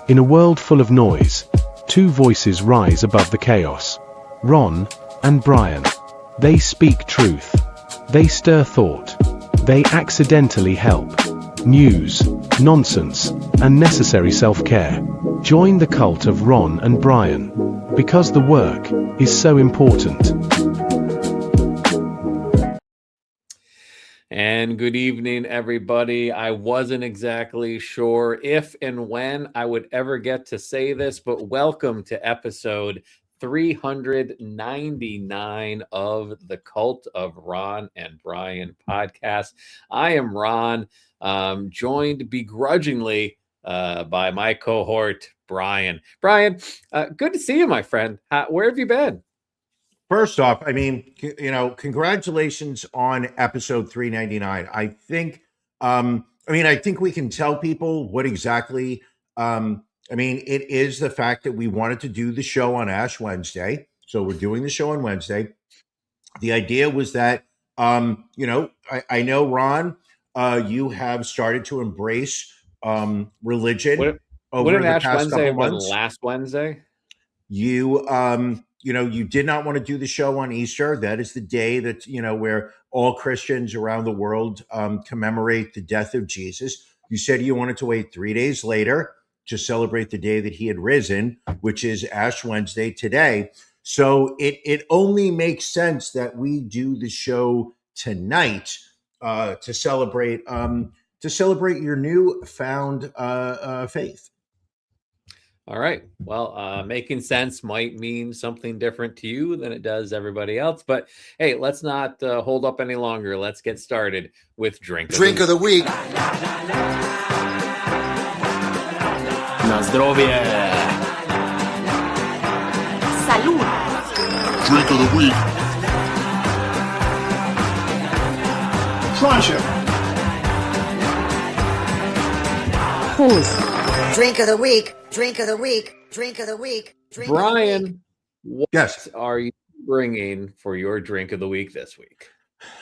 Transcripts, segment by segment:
In a world full of noise, two voices rise above the chaos. Ron and Brian. They speak truth. They stir thought. They accidentally help. News, nonsense, and necessary self-care. Join the cult of Ron and Brian. Because the work is so important. And good evening, everybody. I wasn't exactly sure if and when I would ever get to say this, but welcome to episode 399 of the Cult of Ron and Brian podcast. I am Ron, joined begrudgingly by my cohort, Brian. Brian, good to see you, my friend. Where have you been? First off, I mean, congratulations on episode 399. I think we can tell people what exactly, it is the fact that we wanted to do the show on Ash Wednesday. So we're doing the show on Wednesday. The idea was that, I know, Ron, you have started to embrace religion over the Ash past Wednesday couple months. Last Wednesday? You did not want to do the show on Easter. That is the day that, where all Christians around the world commemorate the death of Jesus. You said you wanted to wait 3 days later to celebrate the day that he had risen, which is Ash Wednesday today. So it only makes sense that we do the show tonight to celebrate your newfound faith. All right. Well, making sense might mean something different to you than it does everybody else. But hey, let's not hold up any longer. Let's get started with Drink of the Week. Na zdrowie. Salud. Drink of the Week. Pleasure. Pause. Drink of the week. Drink of the week. Drink of the week. Drink Brian, of the week. what are you bringing for your drink of the week this week?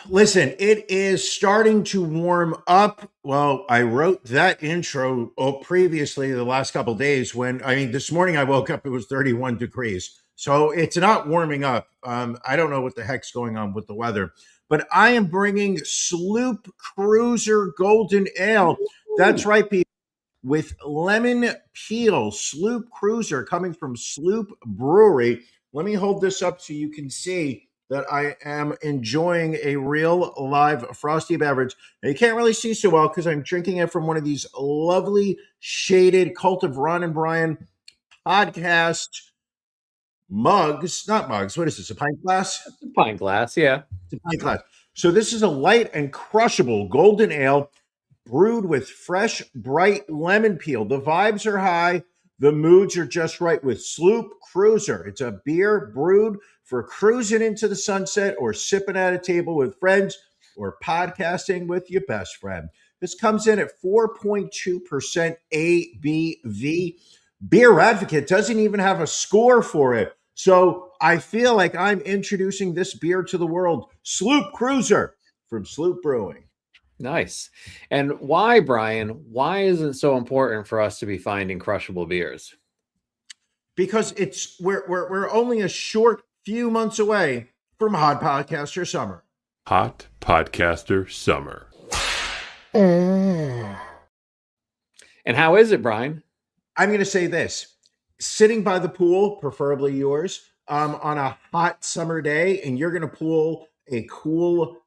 Listen, it is starting to warm up. Well, I wrote that intro previously the last couple of days this morning I woke up, it was 31 degrees. So it's not warming up. I don't know what the heck's going on with the weather, but I am bringing Sloop Cruiser Golden Ale. That's right, people. With lemon peel, Sloop Cruiser coming from Sloop Brewery. Let me hold this up so you can see that I am enjoying a real live frosty beverage. Now, you can't really see so well because I'm drinking it from one of these lovely shaded Cult of Ron and Brian podcast mugs. Not mugs. What is this? A pint glass? It's a pint glass, yeah. It's a pint glass. So this is a light and crushable golden ale brewed with fresh, bright lemon peel. The vibes are high. The moods are just right with Sloop Cruiser. It's a beer brewed for cruising into the sunset or sipping at a table with friends or podcasting with your best friend. This comes in at 4.2% ABV. Beer Advocate doesn't even have a score for it. So I feel like I'm introducing this beer to the world. Sloop Cruiser from Sloop Brewing. Nice. And why, Brian, why is it so important for us to be finding crushable beers? Because we're only a short few months away from Hot Podcaster Summer. Hot Podcaster Summer. And how is it, Brian? I'm going to say this. Sitting by the pool, preferably yours, on a hot summer day, and you're going to pull a cool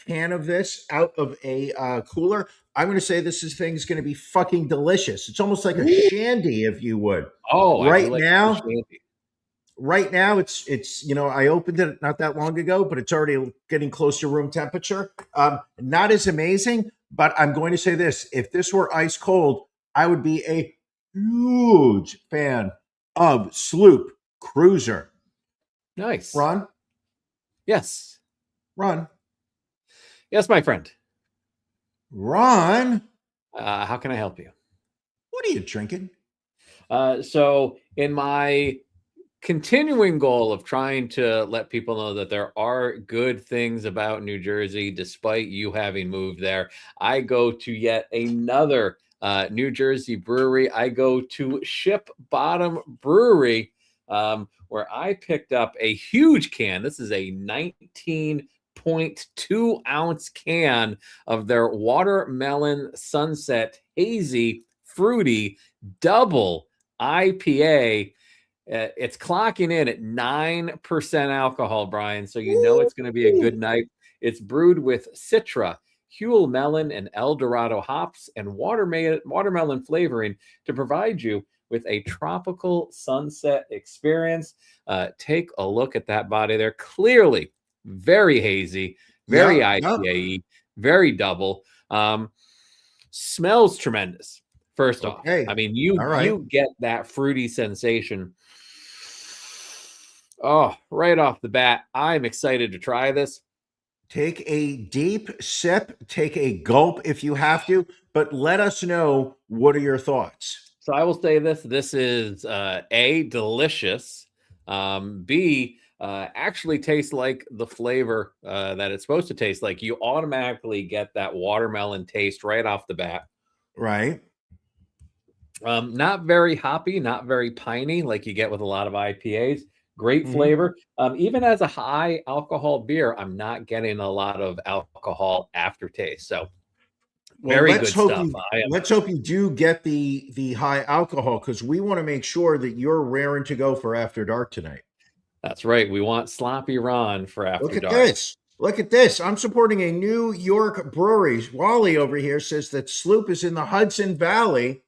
can of this out of a cooler, I'm going to say this thing's going to be fucking delicious. It's almost like a shandy, if you would. Oh, right now, it's I opened it not that long ago, but it's already getting close to room temperature. Not as amazing, but I'm going to say this: if this were ice cold, I would be a huge fan of Sloop Cruiser. Nice, Ron. Yes, Ron. Yes, my friend. Ron. How can I help you? What are you drinking? So in my continuing goal of trying to let people know that there are good things about New Jersey, despite you having moved there, I go to yet another New Jersey brewery. I go to Ship Bottom Brewery, where I picked up a huge can. This is a 19.2 ounce can of their Watermelon Sunset Hazy Fruity Double IPA. It's clocking in at 9% alcohol, Brian. So you know it's going to be a good night. It's brewed with Citra, Huel melon, and El Dorado hops and watermelon flavoring to provide you with a tropical sunset experience. Take a look at that body there. Clearly very hazy, very IPA-y, very double. Smells tremendous. First off, I mean, you get that fruity sensation. Oh, right off the bat, I'm excited to try this. Take a deep sip, take a gulp if you have to, but let us know, what are your thoughts? So I will say this. This is A, delicious. B, actually tastes like the flavor that it's supposed to taste like. You automatically get that watermelon taste right off the bat. Right. Not very hoppy, not very piney like you get with a lot of IPAs. Great flavor. Even as a high alcohol beer, I'm not getting a lot of alcohol aftertaste. So very good stuff. Let's hope you do get the high alcohol, because we want to make sure that you're raring to go for After Dark tonight. That's right. We want Sloppy Ron for After Dark. Look at this. Look at this. I'm supporting a New York brewery. Wally over here says that Sloop is in the Hudson Valley,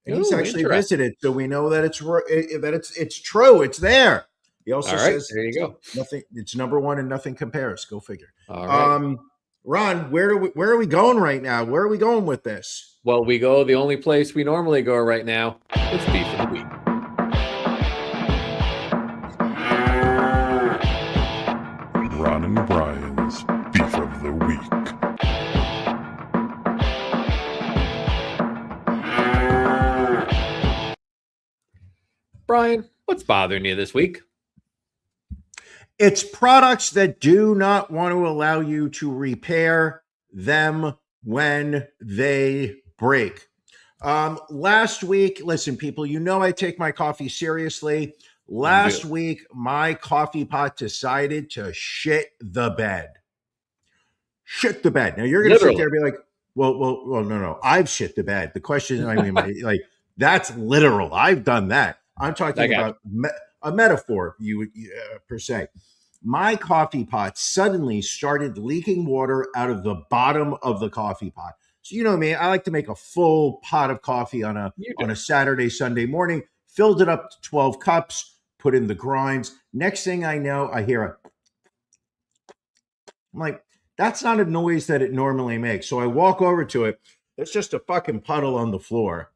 and he's actually visited, so we know that it's true. It's there. He also says, there you go. Nothing. It's number one and nothing compares. Go figure. All right. Ron, where are we going right now? Where are we going with this? Well, we go the only place we normally go right now. It's Beef of the Week. Ron and Brian's Beef of the Week. Brian, what's bothering you this week? It's products that do not want to allow you to repair them when they break. Last week, listen, people, you know I take my coffee seriously. Last week, my coffee pot decided to shit the bed. Shit the bed. Now you're going to sit there and be like, well, no. I've shit the bed. The question, I mean, like, that's literal. I've done that. I'm talking about a metaphor, per se. My coffee pot suddenly started leaking water out of the bottom of the coffee pot. So you know me, I like to make a full pot of coffee on a Saturday, Sunday morning. Filled it up to 12 cups, put in the grinds. Next thing I know, I hear I'm like, that's not a noise that it normally makes. So I walk over to it. There's just a fucking puddle on the floor.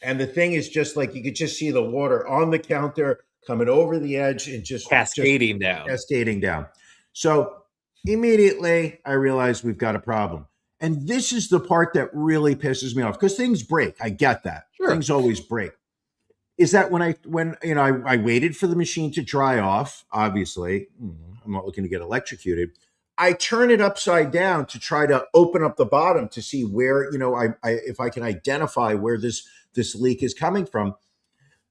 And the thing is just like, you could just see the water on the counter coming over the edge and just cascading down. So immediately I realized we've got a problem. And this is the part that really pisses me off, because things break. I get that. Sure. Things always break. Is that when I waited for the machine to dry off, obviously, I'm not looking to get electrocuted. I turn it upside down to try to open up the bottom to see where, if I can identify where this leak is coming from.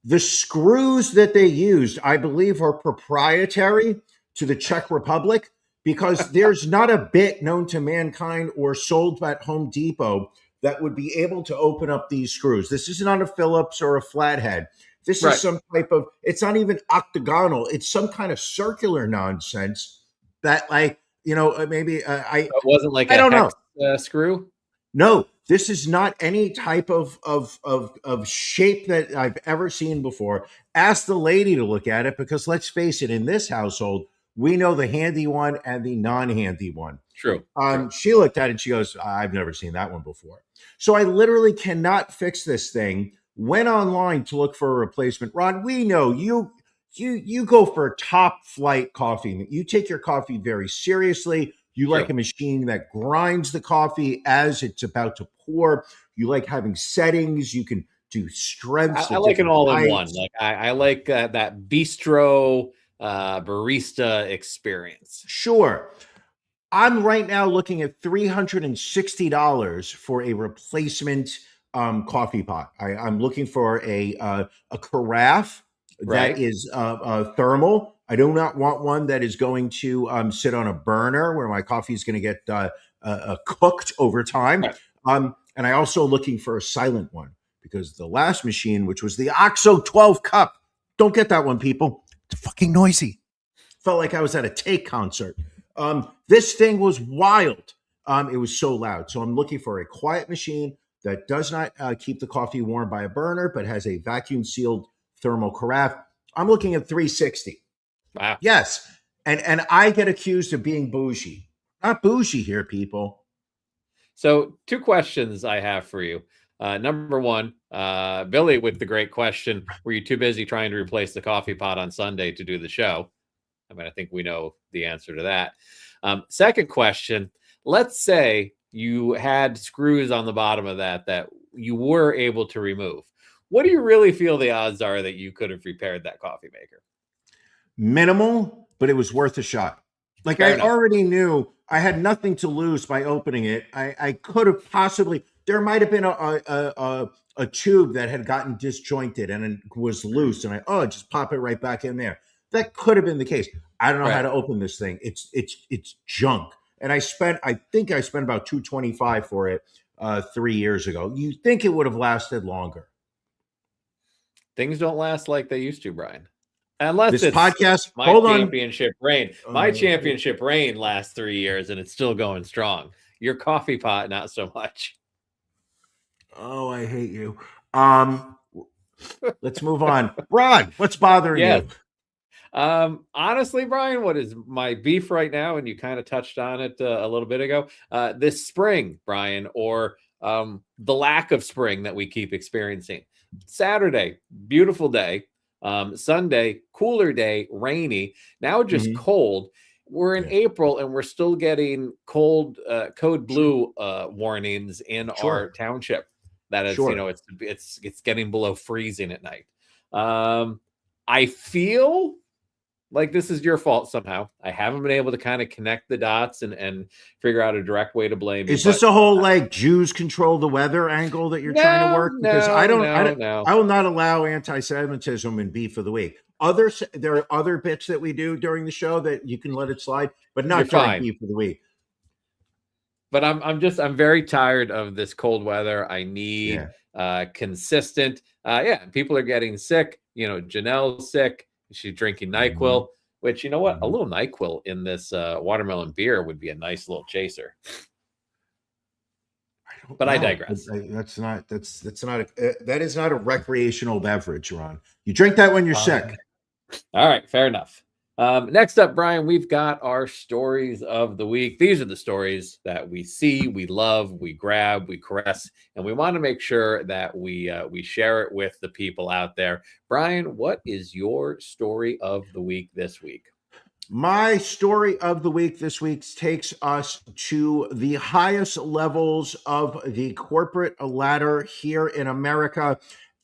The screws that they used, I believe, are proprietary to the Czech Republic, because there's not a bit known to mankind or sold at Home Depot that would be able to open up these screws. This is not a Phillips or a flathead. This is some type of, it's not even octagonal. It's some kind of circular nonsense that, like, maybe it wasn't like I don't know screw. No, this is not any type of shape that I've ever seen before. Ask the lady to look at it, because let's face it, in this household, we know the handy one and the non-handy one. True. She looked at it and she goes, I've never seen that one before. So I literally cannot fix this thing. Went online to look for a replacement. Ron, we know you go for top flight coffee. You take your coffee very seriously. You like a machine that grinds the coffee as it's about to pour. You like having settings. You can do strengths. I like an all-in-one. Like I like that bistro barista experience. Sure. I'm right now looking at $360 for a replacement coffee pot. I'm looking for a carafe Right. that is thermal. I do not want one that is going to sit on a burner where my coffee is going to get cooked over time. Right. And I also looking for a silent one because the last machine, which was the OXO 12 cup, don't get that one, people. It's fucking noisy. Felt like I was at a Take concert. This thing was wild. It was so loud. So I'm looking for a quiet machine that does not keep the coffee warm by a burner, but has a vacuum sealed thermal carafe. I'm looking at 360. Wow. Yes. And I get accused of being bougie. Not bougie here, people. So 2 questions I have for you. Number one, Billy with the great question, were you too busy trying to replace the coffee pot on Sunday to do the show? I mean, I think we know the answer to that. Second question, let's say you had screws on the bottom of that you were able to remove. What do you really feel the odds are that you could have repaired that coffee maker? Minimal, but it was worth a shot. Like Fair I enough. already knew I had nothing to lose by opening it. I could have possibly, there might have been a tube that had gotten disjointed and it was loose, and just pop it right back in there. That could have been the case. I don't know how to open this thing. It's junk. And I think I spent about $225 for it 3 years ago. You think it would have lasted longer? Things don't last like they used to, Brian. Unless This it's podcast, my hold on. championship reign. My championship reign lasts 3 years and it's still going strong. Your coffee pot, not so much. Oh, I hate you. Let's move on. Ron, what's bothering you? Honestly, Brian, what is my beef right now? And you kind of touched on it a little bit ago. This spring, Brian, or the lack of spring that we keep experiencing. Saturday, beautiful day. Sunday, cooler day, rainy. Now just cold. We're in April and we're still getting cold, code blue warnings in our township. That is, it's getting below freezing at night. I feel like this is your fault somehow. I haven't been able to kind of connect the dots and figure out a direct way to blame. Is this a whole like Jews control the weather angle that you're trying to work? Because I will not allow anti-Semitism in beef of the week. There are other bits that we do during the show that you can let it slide, but not during beef of the week. But I'm very tired of this cold weather. I need consistent. People are getting sick. Janelle's sick. She's drinking NyQuil, which, you know what? A little NyQuil in this watermelon beer would be a nice little chaser. I digress. That is not a recreational beverage, Ron. You drink that when you're sick. All right, fair enough. Next up, Brian, we've got our stories of the week. These are the stories that we see, we love, we grab, we caress, and we want to make sure that we share it with the people out there. Brian, what is your story of the week this week? My story of the week this week takes us to the highest levels of the corporate ladder here in America,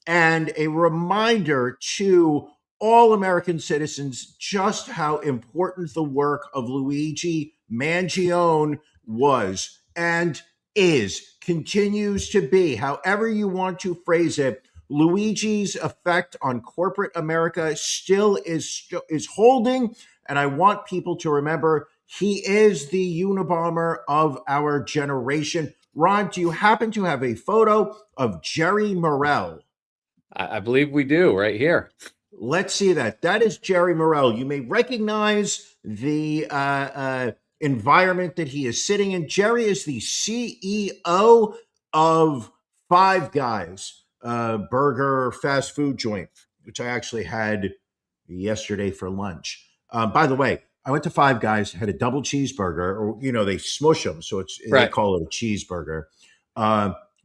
and a reminder to all American citizens just how important the work of Luigi Mangione was and continues to be. However you want to phrase it, Luigi's effect on corporate America still is holding, and I want people to remember he is the Unabomber of our generation. Ron, do you happen to have a photo of Jerry Morell? I believe we do right here. Let's see that. That is Jerry Morell. You may recognize the environment that he is sitting in. Jerry is the CEO of Five Guys, burger fast food joint, which I actually had yesterday for lunch. By the way, I went to Five Guys, had a double cheeseburger, or they smush them, so they call it a cheeseburger.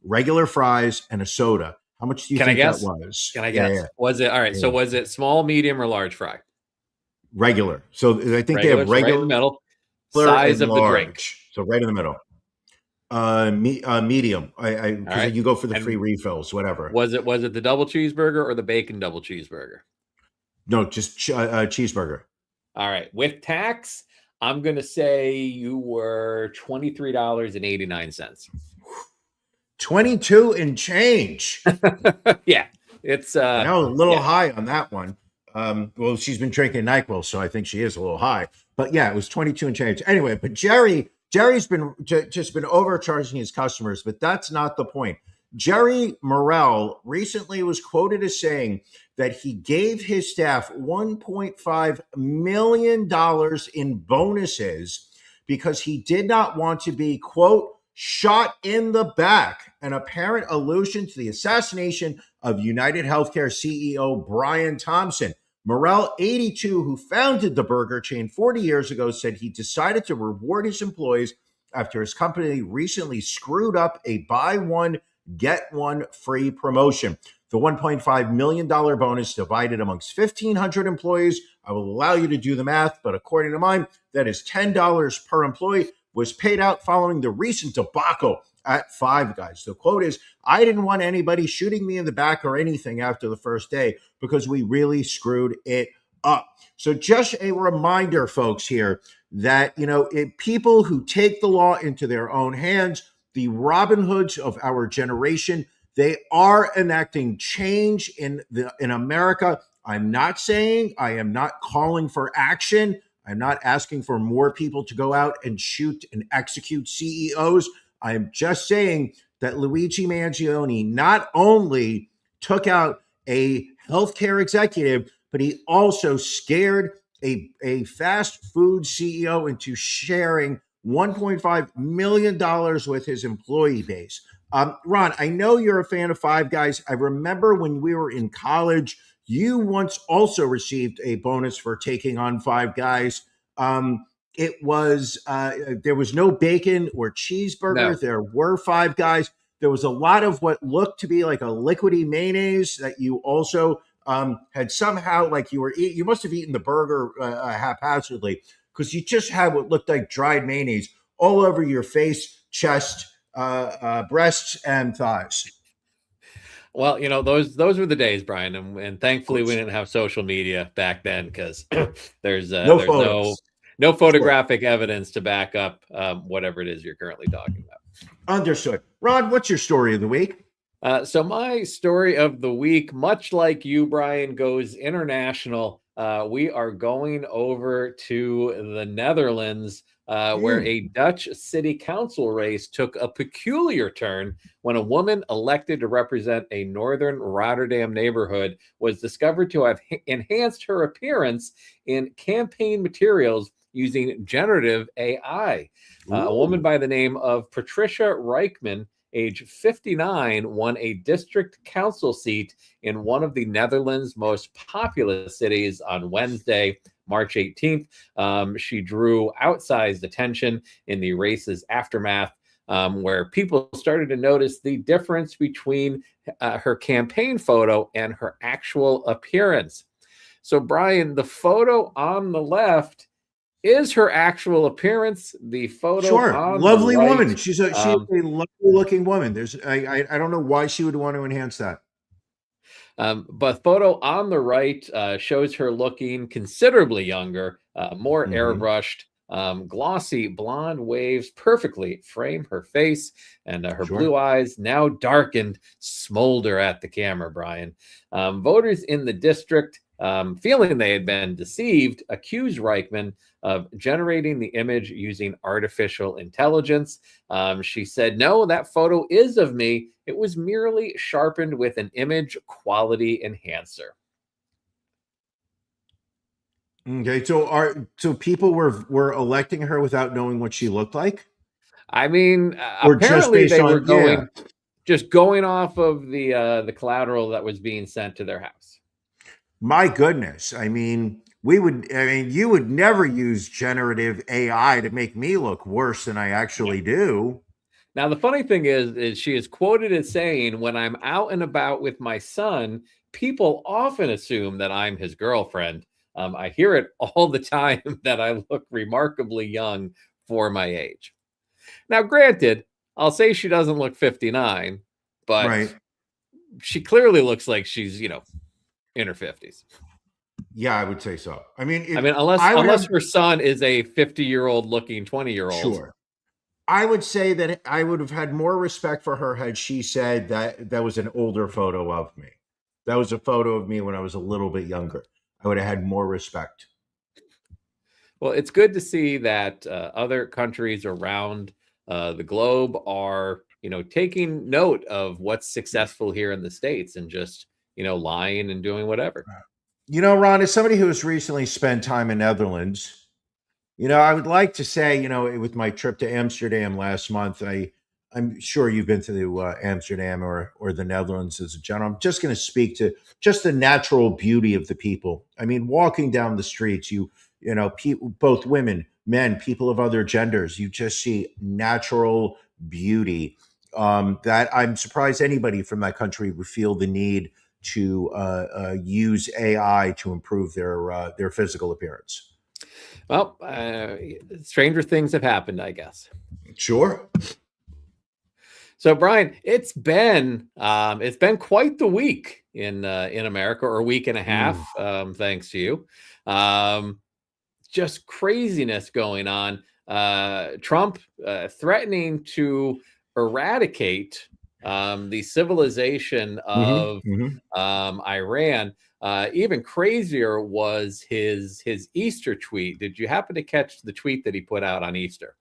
Regular fries and a soda. How much do you think that was? Can I guess? Yeah. Was it all right? Yeah. So was it small, medium, or large fry? Regular. So I think they have regular, right in the middle, size of large. The drink. So right in the middle. Medium. Because you go for the free refills, whatever. Was it the double cheeseburger or the bacon double cheeseburger? No, just cheeseburger. All right. With tax, I'm gonna say you were $23.89. 22 and change. Yeah, it's I know, a little yeah. high on that one. Well, she's been drinking NyQuil, so I think she is a little high. But yeah, it was 22 and change. Anyway, but Jerry's been just been overcharging his customers, but that's not the point. Jerry Morrell recently was quoted as saying that he gave his staff $1.5 million in bonuses because he did not want to be, quote, shot in the back, an apparent allusion to the assassination of United Healthcare CEO Brian Thompson. Morrell, 82, who founded the burger chain 40 years ago, said he decided to reward his employees after his company recently screwed up a buy one, get one free promotion. The $1.5 million bonus divided amongst 1,500 employees. I will allow you to do the math, but according to mine, that is $10 per employee, was paid out following the recent debacle at Five Guys. The quote is, I didn't want anybody shooting me in the back or anything after the first day because we really screwed it up. So just a reminder, folks, here that, people who take the law into their own hands, the Robin Hoods of our generation, they are enacting change in America. I'm not saying, I am not calling for action. I'm not asking for more people to go out and shoot and execute CEOs. I'm just saying that Luigi Mangione not only took out a healthcare executive, but he also scared a fast food CEO into sharing $1.5 million with his employee base. Ron, I know you're a fan of Five Guys. I remember when we were in college, you once also received a bonus for taking on Five Guys. It was there was no bacon or cheeseburger. No. There were Five Guys. There was a lot of what looked to be like a liquidy mayonnaise that you also had somehow, like you must have eaten the burger haphazardly, because you just had what looked like dried mayonnaise all over your face, chest, breasts, and thighs. Well, those were the days, Brian, and thankfully we didn't have social media back then, because there's no photographic evidence to back up whatever it is you're currently talking about. Understood. Ron, what's your story of the week? So my story of the week, much like you, Brian, goes international. We are going over to the Netherlands, where a Dutch city council race took a peculiar turn when a woman elected to represent a northern Rotterdam neighborhood was discovered to have enhanced her appearance in campaign materials using generative AI. A woman by the name of Patricia Rijkman, age 59, won a district council seat in one of the Netherlands' most populous cities on Wednesday, March 18th. She drew outsized attention in the race's aftermath, where people started to notice the difference between her campaign photo and her actual appearance. So, Brian, the photo on the left is her actual appearance. The photo on lovely the right, woman. She's a lovely looking woman. I don't know why she would want to enhance that. But photo on the right shows her looking considerably younger, more airbrushed. Glossy blonde waves perfectly frame her face, and her blue eyes, now darkened, smolder at the camera, Brian. Voters in the district, feeling they had been deceived, accused Rijkman of generating the image using artificial intelligence. She said, "No, that photo is of me. It was merely sharpened with an image quality enhancer." Okay, so people were electing her without knowing what she looked like? I mean, Or apparently just they based were on just going off of the collateral that was being sent to their house. My goodness. I mean, you would never use generative AI to make me look worse than I actually do. Now, the funny thing is she is quoted as saying, "When I'm out and about with my son, people often assume that I'm his girlfriend. I hear it all the time that I look remarkably young for my age." Now, granted, I'll say she doesn't look 59, but she clearly looks like she's, in her 50s. Yeah, I would say so. I mean, unless her son is a 50-year-old looking 20-year-old. Sure. I would say that I would have had more respect for her had she said that that was an older photo of me. That was a photo of me when I was a little bit younger. I would have had more respect. Well, it's good to see that other countries around the globe are, taking note of what's successful here in the States and just, lying and doing whatever. Ron, as somebody who has recently spent time in Netherlands, I would like to say, with my trip to Amsterdam last month, I'm sure you've been to Amsterdam or the Netherlands as a general. I'm just going to speak to just the natural beauty of the people. I mean, walking down the streets, people, both women, men, people of other genders, you just see natural beauty that I'm surprised anybody from that country would feel the need to use AI to improve their physical appearance. Well, stranger things have happened, I guess. Sure. So, Brian, it's been quite the week in America, or a week and a half, thanks to you. Just craziness going on. Trump threatening to eradicate the civilization of Iran. Even crazier was his Easter tweet. Did you happen to catch the tweet that he put out on Easter?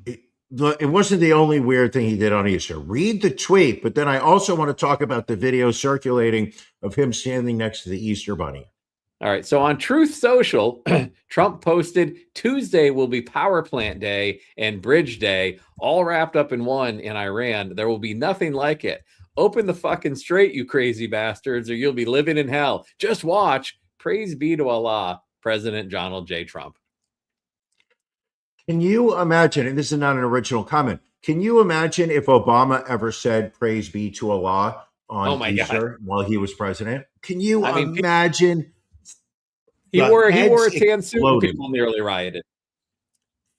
It wasn't the only weird thing he did on Easter. Read the tweet, but then I also want to talk about the video circulating of him standing next to the Easter bunny. All right. So on Truth Social, Trump posted Tuesday will be Power Plant Day and Bridge Day, all wrapped up in one in Iran. There will be nothing like it. Open the fucking straight, you crazy bastards, or you'll be living in hell. Just watch. Praise be to Allah, President Donald J. Trump. Can you imagine, and this is not an original comment, can you imagine if Obama ever said praise be to Allah on Easter while he was president? Can you imagine? He wore a tan suit and people nearly rioted.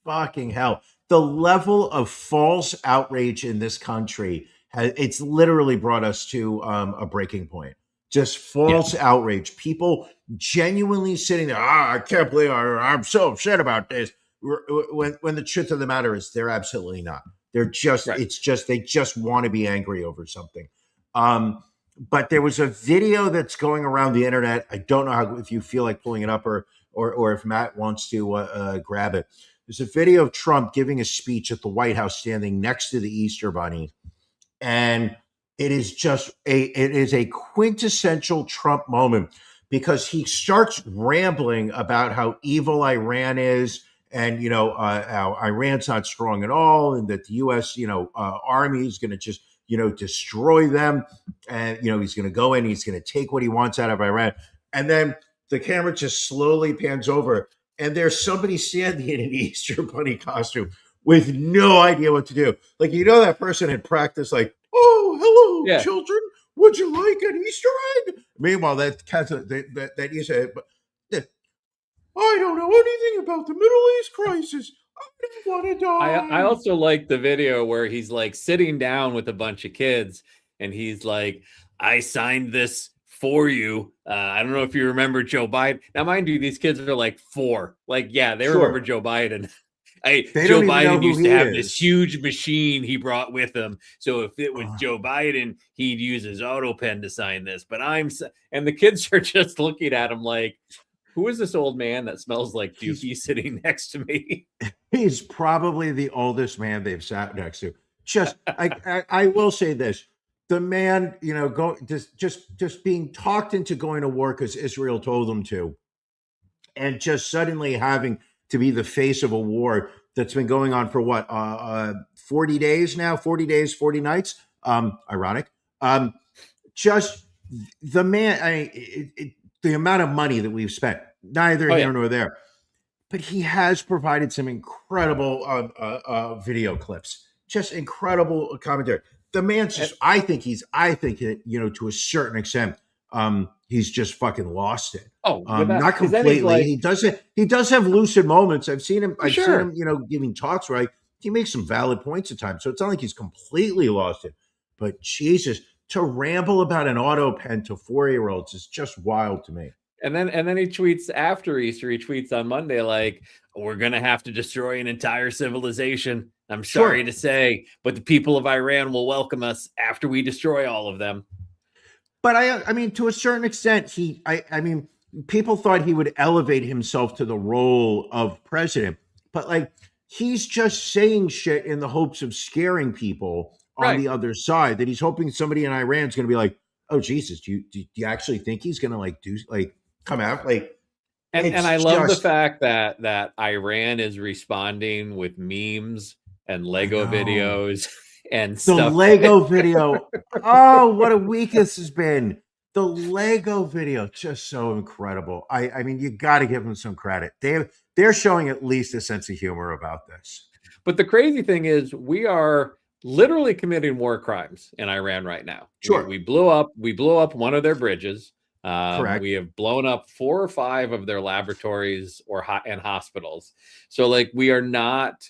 Fucking hell. The level of false outrage in this country, it's literally brought us to a breaking point. Just false outrage. People genuinely sitting there, I can't believe I'm so upset about this. When the truth of the matter is they're absolutely not. They're just, they just want to be angry over something. But there was a video that's going around the internet. I don't know if you feel like pulling it up or if Matt wants to grab it. There's a video of Trump giving a speech at the White House standing next to the Easter Bunny. And it is a quintessential Trump moment because he starts rambling about how evil Iran is and, how Iran's not strong at all and that the U.S., army is going to just, destroy them. And, he's going to go in, he's going to take what he wants out of Iran. And then the camera just slowly pans over and there's somebody standing in an Easter Bunny costume with no idea what to do. Like, that person had practiced like, oh, hello, children. Would you like an Easter egg? Meanwhile, that Easter egg, I don't know anything about the Middle East crisis. I don't want to die. I also like the video where he's like sitting down with a bunch of kids and he's like, I signed this for you. I don't know if you remember Joe Biden. Now, mind you, these kids are like 4. Like, yeah, they remember Joe Biden. Joe Biden used to have this huge machine he brought with him. So if it was Joe Biden, he'd use his auto pen to sign this. But and the kids are just looking at him like, who is this old man that smells like Dookie sitting next to me? He's probably the oldest man they've sat next to. Just, I will say this. The man, just being talked into going to war because Israel told him to, and just suddenly having to be the face of a war that's been going on for 40 days now, 40 days, 40 nights. Ironic. Just the man, the amount of money that we've spent, neither here nor there, but he has provided some incredible video clips, just incredible commentary. The man's just, I think that, to a certain extent, he's just fucking lost it. Not completely. He does have lucid moments. I've seen him, giving talks where he makes some valid points at times. So it's not like he's completely lost it, but Jesus, to ramble about an auto pen to 4-year-olds is just wild to me. And then he tweets after Easter, he tweets on Monday, like, we're going to have to destroy an entire civilization. I'm Sure. sorry to say, but the people of Iran will welcome us after we destroy all of them. But I mean, to a certain extent, I mean, people thought he would elevate himself to the role of president, but like he's just saying shit in the hopes of scaring people on Right. the other side. That he's hoping somebody in Iran is going to be like, "Oh Jesus, do you actually think he's going to like come out like?" And I love the fact that Iran is responding with memes and Lego videos and the stuff. Lego video. Oh, what a week this has been. The Lego video, just so incredible. I mean, you got to give them some credit. They're showing at least a sense of humor about this. But the crazy thing is, we are literally committing war crimes in Iran right now. Sure. We blew up one of their bridges. Correct. We have blown up 4 or 5 of their laboratories and hospitals. So like we are not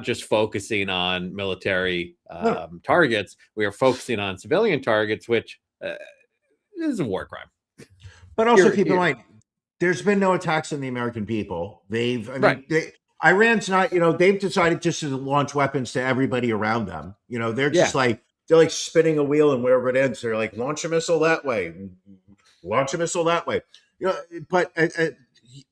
just focusing on military targets. We are focusing on civilian targets, which is a war crime. But also keep in mind, there's been no attacks on the American people. Iran's not, they've decided just to launch weapons to everybody around them. They're just like spinning a wheel, and wherever it ends, they're like, launch a missile that way, launch a missile that way. But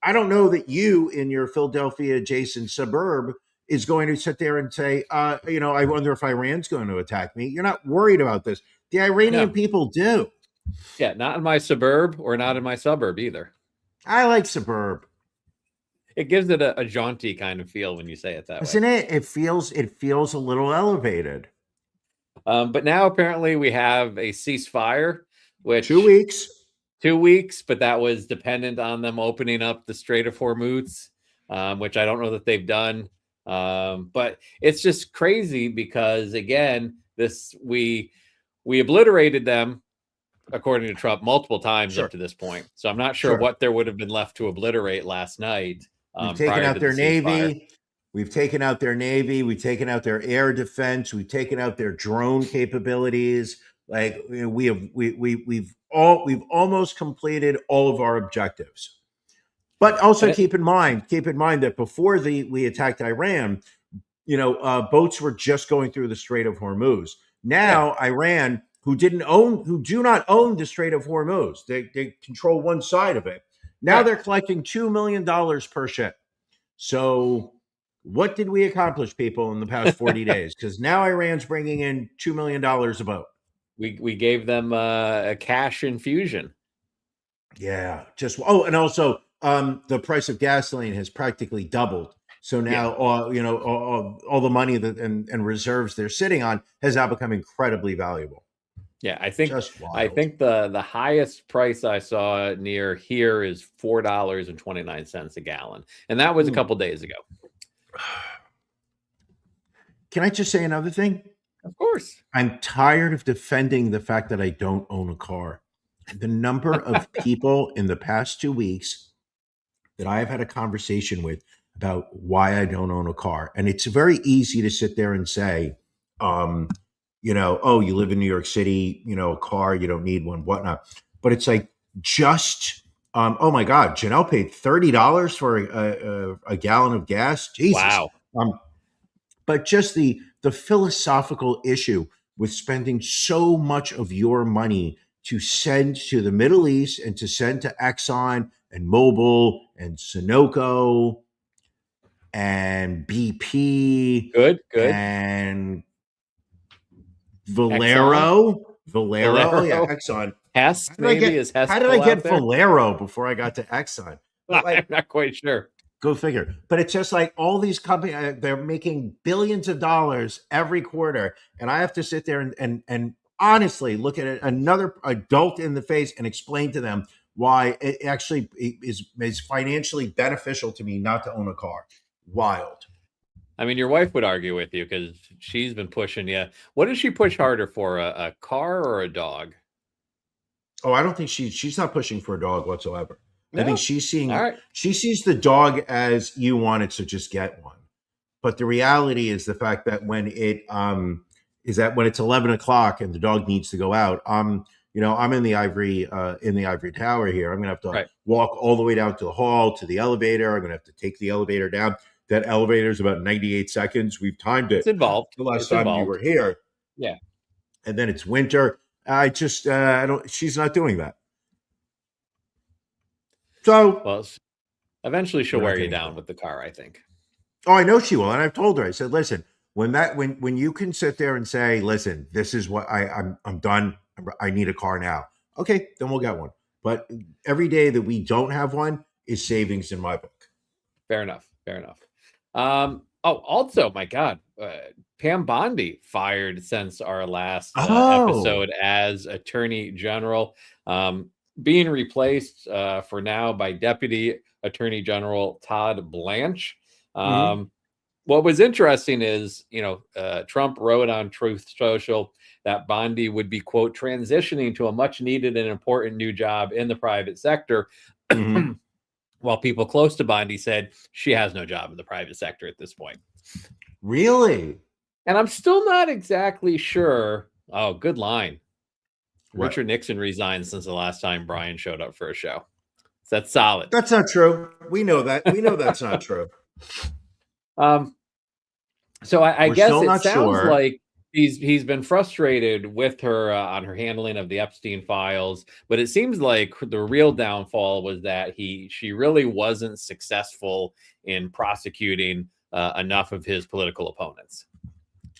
I don't know that you in your Philadelphia adjacent suburb is going to sit there and say, I wonder if Iran's going to attack me. You're not worried about this. The Iranian people do. Yeah, not in my suburb or not in my suburb either. I like suburb. It gives it a jaunty kind of feel when you say it that way. Isn't it? It feels a little elevated. But now apparently we have a ceasefire, which 2 weeks. 2 weeks, but that was dependent on them opening up the Strait of Hormuz, which I don't know that they've done. But it's just crazy because again, we obliterated them, according to Trump, multiple times up to this point. So I'm not sure what there would have been left to obliterate last night. We've taken out their Navy. We've taken out their Navy. We've taken out their air defense. We've taken out their drone capabilities. Like we've almost completed all of our objectives. But also keep in mind that before we attacked Iran, boats were just going through the Strait of Hormuz. Now Iran, who do not own the Strait of Hormuz, they control one side of it. Now they're collecting $2 million per ship. So what did we accomplish, people, in the past 40 days? Because now Iran's bringing in $2 million a boat. We gave them a cash infusion. Yeah. And also the price of gasoline has practically doubled. So now all the money and reserves they're sitting on has now become incredibly valuable. Yeah, I think the highest price I saw near here is $4.29 a gallon, and that was a couple days ago. Can I just say another thing? Of course. I'm tired of defending the fact that I don't own a car. The number of people in the past 2 weeks that I have had a conversation with about why I don't own a car, and it's very easy to sit there and say, oh, you live in New York City, a car, you don't need one, whatnot. But it's like oh my God, Janelle paid $30 for a gallon of gas. Jesus. Wow. But just the philosophical issue with spending so much of your money to send to the Middle East and to send to Exxon and Mobil and Sunoco and BP. Good. And Valero. Oh yeah, Exxon. Hess, maybe is Hess. How did I get Valero before I got to Exxon? I'm not quite sure. Go figure. But it's just like all these companies, they're making billions of dollars every quarter, and I have to sit there and honestly look at another adult in the face and explain to them why it actually is financially beneficial to me not to own a car. Wild. I mean, your wife would argue with you because she's been pushing you. What does she push harder for, a car or a dog? Oh, I don't think she's not pushing for a dog whatsoever. No? I think she sees the dog as you want it, so just get one. But the reality is the fact that when it's 11 o'clock and the dog needs to go out, I'm in the ivory tower here. I'm gonna have to walk all the way down to the hall to the elevator. I'm gonna have to take the elevator down. that elevator is about 98 seconds. We've timed It's it involved. the last It's time you involved. were here. Yeah. And then it's winter. I just, I don't, she's not doing that. So, Well, eventually she'll we're not wear you getting down to it. with the car, I think. Oh, I know she will. And I've told her, I said, listen, when you can sit there and say, listen, this is what I'm done. I need a car now. Okay, then we'll get one. But every day that we don't have one is savings in my book. Fair enough. Fair enough. Also, my God, Pam Bondi fired since our last episode as Attorney General, being replaced for now by Deputy Attorney General Todd Blanche. What was interesting is, Trump wrote on Truth Social that Bondi would be, quote, transitioning to a much needed and important new job in the private sector. While people close to Bondi said she has no job in the private sector at this point. Really? And I'm still not exactly sure. Oh, good line. What? Richard Nixon resigned since the last time Brian showed up for a show. So that's solid. That's not true. We know that. We know that's not true. So I guess still it not sounds sure. like he's been frustrated with her on her handling of the Epstein files, but it seems like the real downfall was that she really wasn't successful in prosecuting enough of his political opponents.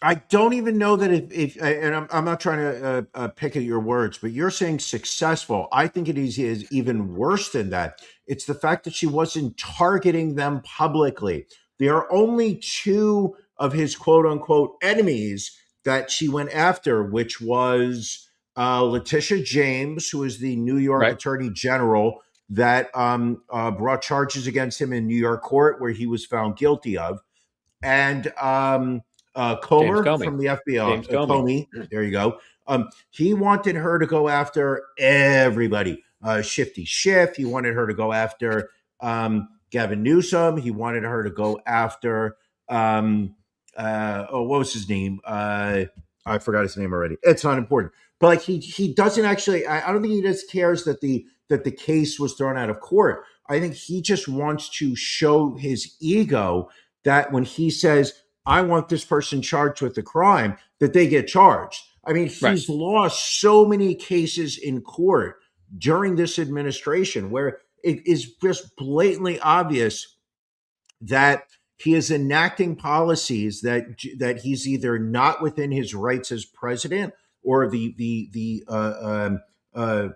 I don't even know that if and I'm not trying to pick at your words, but you're saying successful. I think it is even worse than that. It's the fact that she wasn't targeting them publicly. There are only two of his quote unquote enemies that she went after, which was Letitia James, who is the New York Attorney General that brought charges against him in New York court where he was found guilty of, and Comer from the FBI. James Comey. There you go. He wanted her to go after everybody. Shifty Schiff. He wanted her to go after Gavin Newsom. He wanted her to go after what was his name? I forgot his name already. It's not important. But like he doesn't actually. I don't think he just cares that the case was thrown out of court. I think he just wants to show his ego that when he says, I want this person charged with the crime, that they get charged. I mean, he's lost so many cases in court during this administration where it is just blatantly obvious that he is enacting policies that he's either not within his rights as president or the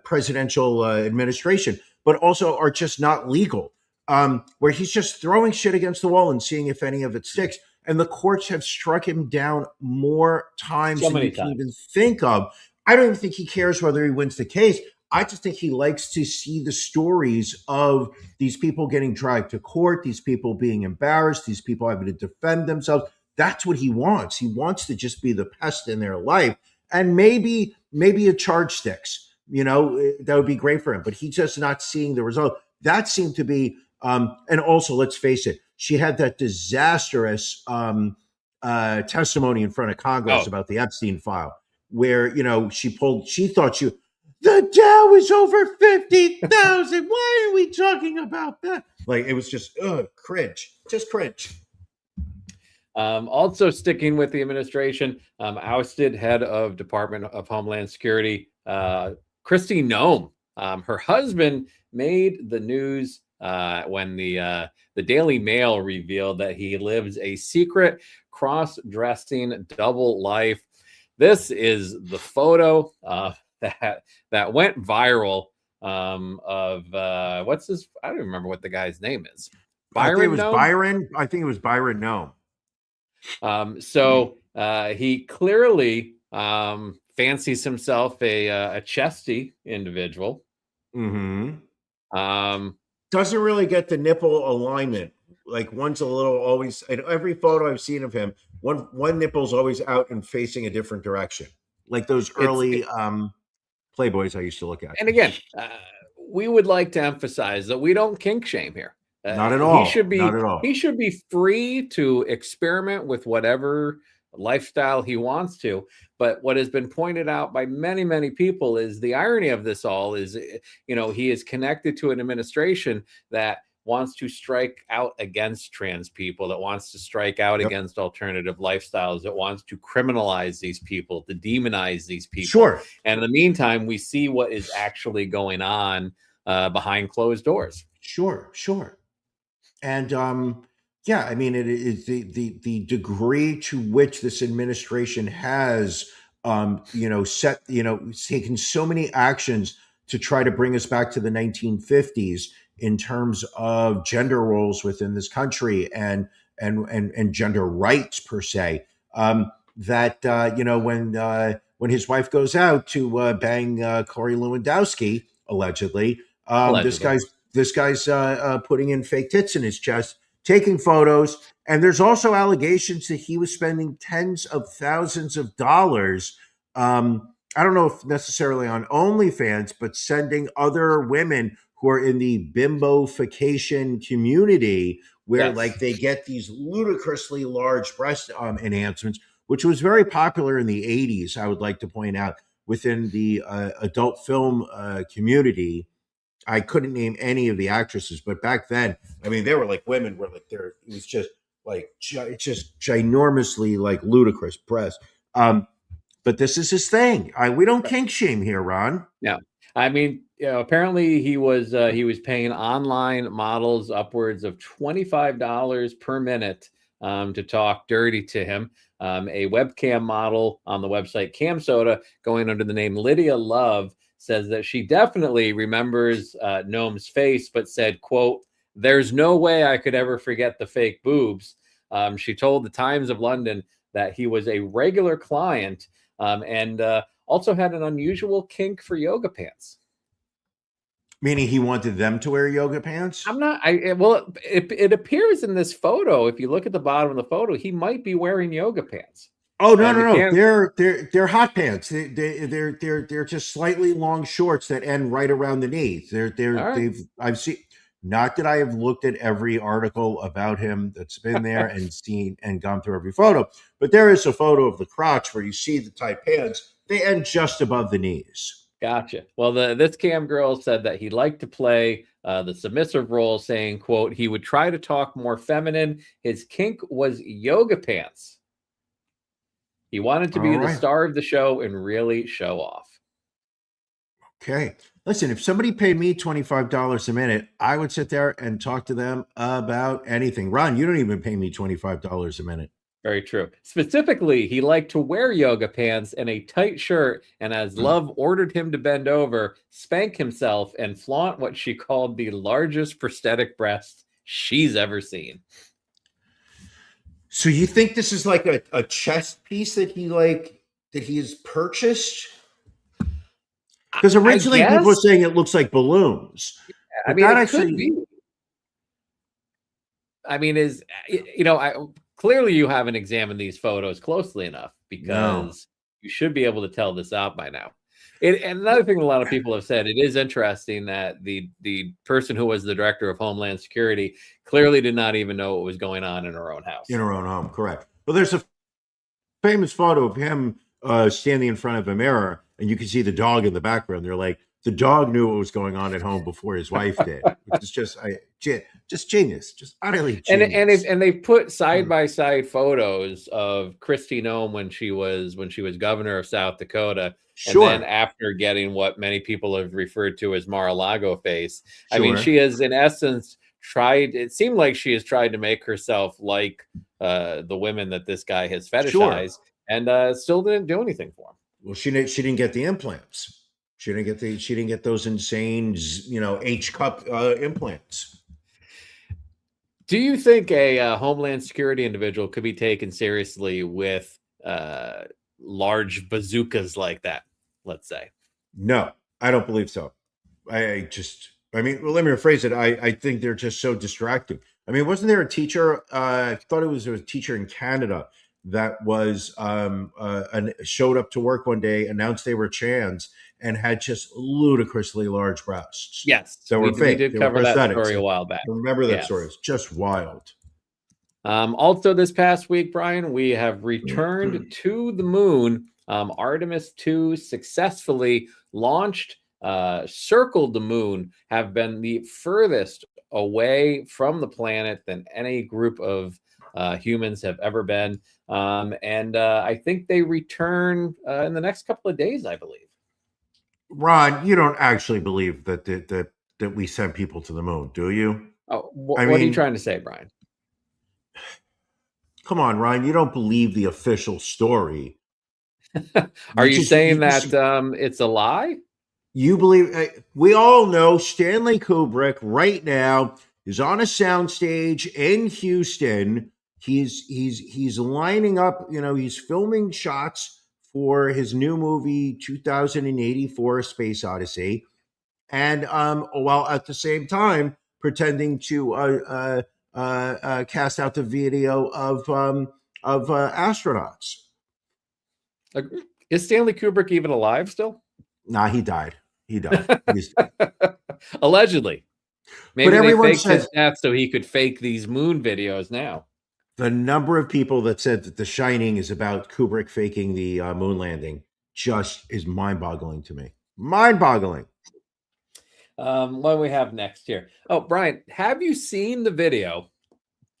presidential administration, but also are just not legal. Where he's just throwing shit against the wall and seeing if any of it sticks. And the courts have struck him down more times than you can even think of. I don't even think he cares whether he wins the case. I just think he likes to see the stories of these people getting dragged to court, these people being embarrassed, these people having to defend themselves. That's what he wants. He wants to just be the pest in their life. And maybe a charge sticks. That would be great for him. But he's just not seeing the result. That seemed to be, and also, let's face it, she had that disastrous testimony in front of Congress about the Epstein file, where she thought the Dow is over 50,000. Why are we talking about that? Like, it was just cringe, just cringe. Also sticking with the administration, ousted head of Department of Homeland Security, Kristi Noem. Her husband made the news when the Daily Mail revealed that he lives a secret cross-dressing double life. This is the photo that went viral of what's his? I don't remember what the guy's name is. Byron. I think it was Byron Noem. So he clearly fancies himself a chesty individual. Doesn't really get the nipple alignment. Like one's a little always. In every photo I've seen of him, one nipple's always out and facing a different direction, like those early Playboys I used to look at. And again, we would like to emphasize that we don't kink shame here. Not at all. He should be. Not at all. He should be free to experiment with whatever lifestyle he wants to. But what has been pointed out by many, many people is the irony of this all is, he is connected to an administration that wants to strike out against trans people, that wants to strike out against alternative lifestyles, that wants to criminalize these people, to demonize these people. Sure. And in the meantime, we see what is actually going on behind closed doors. Sure. And yeah, I mean, it is the degree to which this administration has taken so many actions to try to bring us back to the 1950s in terms of gender roles within this country and gender rights per se. When his wife goes out to bang Corey Lewandowski, allegedly, this guy's putting in fake tits in his chest, taking photos, and there's also allegations that he was spending tens of thousands of dollars. I don't know if necessarily on OnlyFans, but sending other women who are in the bimbofication community, where like they get these ludicrously large breast enhancements, which was very popular in the 80s, I would like to point out, within the adult film community. I couldn't name any of the actresses, but back then, I mean, they were like women were like there. It was just like it's just ginormously like ludicrous breasts. But this is his thing. We don't kink shame here, Ron. Yeah, I mean, apparently he was paying online models upwards of $25 per minute to talk dirty to him. A webcam model on the website Cam Soda, going under the name Lydia Love, says that she definitely remembers Noem's face, but said, quote, "There's no way I could ever forget the fake boobs." She told the Times of London that he was a regular client and also had an unusual kink for yoga pants. Meaning he wanted them to wear yoga pants? It appears in this photo, if you look at the bottom of the photo, he might be wearing yoga pants. Oh no! They're hot pants. They're just slightly long shorts that end right around the knees. I've seen. Not that I have looked at every article about him that's been there and seen and gone through every photo, but there is a photo of the crotch where you see the tight pants. They end just above the knees. Gotcha. Well, this cam girl said that he liked to play the submissive role, saying, quote, he would try to talk more feminine. His kink was yoga pants. He wanted to be the star of the show and really show off. Okay. Listen, if somebody paid me $25 a minute, I would sit there and talk to them about anything. Ron, you don't even pay me $25 a minute. Very true. Specifically, he liked to wear yoga pants and a tight shirt, and as Love ordered him to bend over, spank himself, and flaunt what she called the largest prosthetic breast she's ever seen. So you think this is like a chest piece that he has purchased? Because originally people were saying it looks like balloons. I mean, it could be. I mean, clearly you haven't examined these photos closely enough, because you should be able to tell this out by now. And another thing a lot of people have said, it is interesting that the person who was the director of Homeland Security clearly did not even know what was going on in her own house. In her own home, correct. Well, there's a famous photo of him standing in front of a mirror, and you can see the dog in the background. They're like, the dog knew what was going on at home before his wife did, which is just genius, just utterly genius. And they put side by side photos of Kristi Noem when she was governor of South Dakota. Sure. And then after getting what many people have referred to as Mar-a-Lago face, sure. I mean, she has in essence it seemed like she has tried to make herself like the women that this guy has fetishized, sure. And still didn't do anything for him. Well, she didn't get the implants. She didn't get those insane, H cup implants. Do you think a Homeland Security individual could be taken seriously with large bazookas like that, let's say? No, I don't believe so. Let me rephrase it. I think they're just so distracting. I mean, wasn't there a teacher? I thought it was a teacher in Canada that was showed up to work one day, announced they were trans, and had just ludicrously large breasts. Yes, that were fake. We did cover that story a while back. I remember that story. It's just wild. Also, this past week, Brian, we have returned to the moon. Artemis II successfully launched, circled the moon, have been the furthest away from the planet than any group of humans have ever been. And I think they return in the next couple of days, I believe. Ron, you don't actually believe that we sent people to the moon, do you? Oh, I what are you mean, trying to say, Brian? come on, Ryan, you don't believe the official story. Are you saying that just, it's a lie? you believe? We all know Stanley Kubrick right now is on a soundstage in Houston. He's lining up. You know, he's filming shots for his new movie 2084: Space Odyssey, and while at the same time pretending to cast out the video of astronauts. Is Stanley Kubrick even alive still? Nah, he died. He died. Allegedly. Maybe But they everyone faked his death so he could fake these moon videos now. The number of people that said that The Shining is about Kubrick faking the moon landing just is mind-boggling to me. Mind-boggling. What do we have next here? Oh, Brian, have you seen the video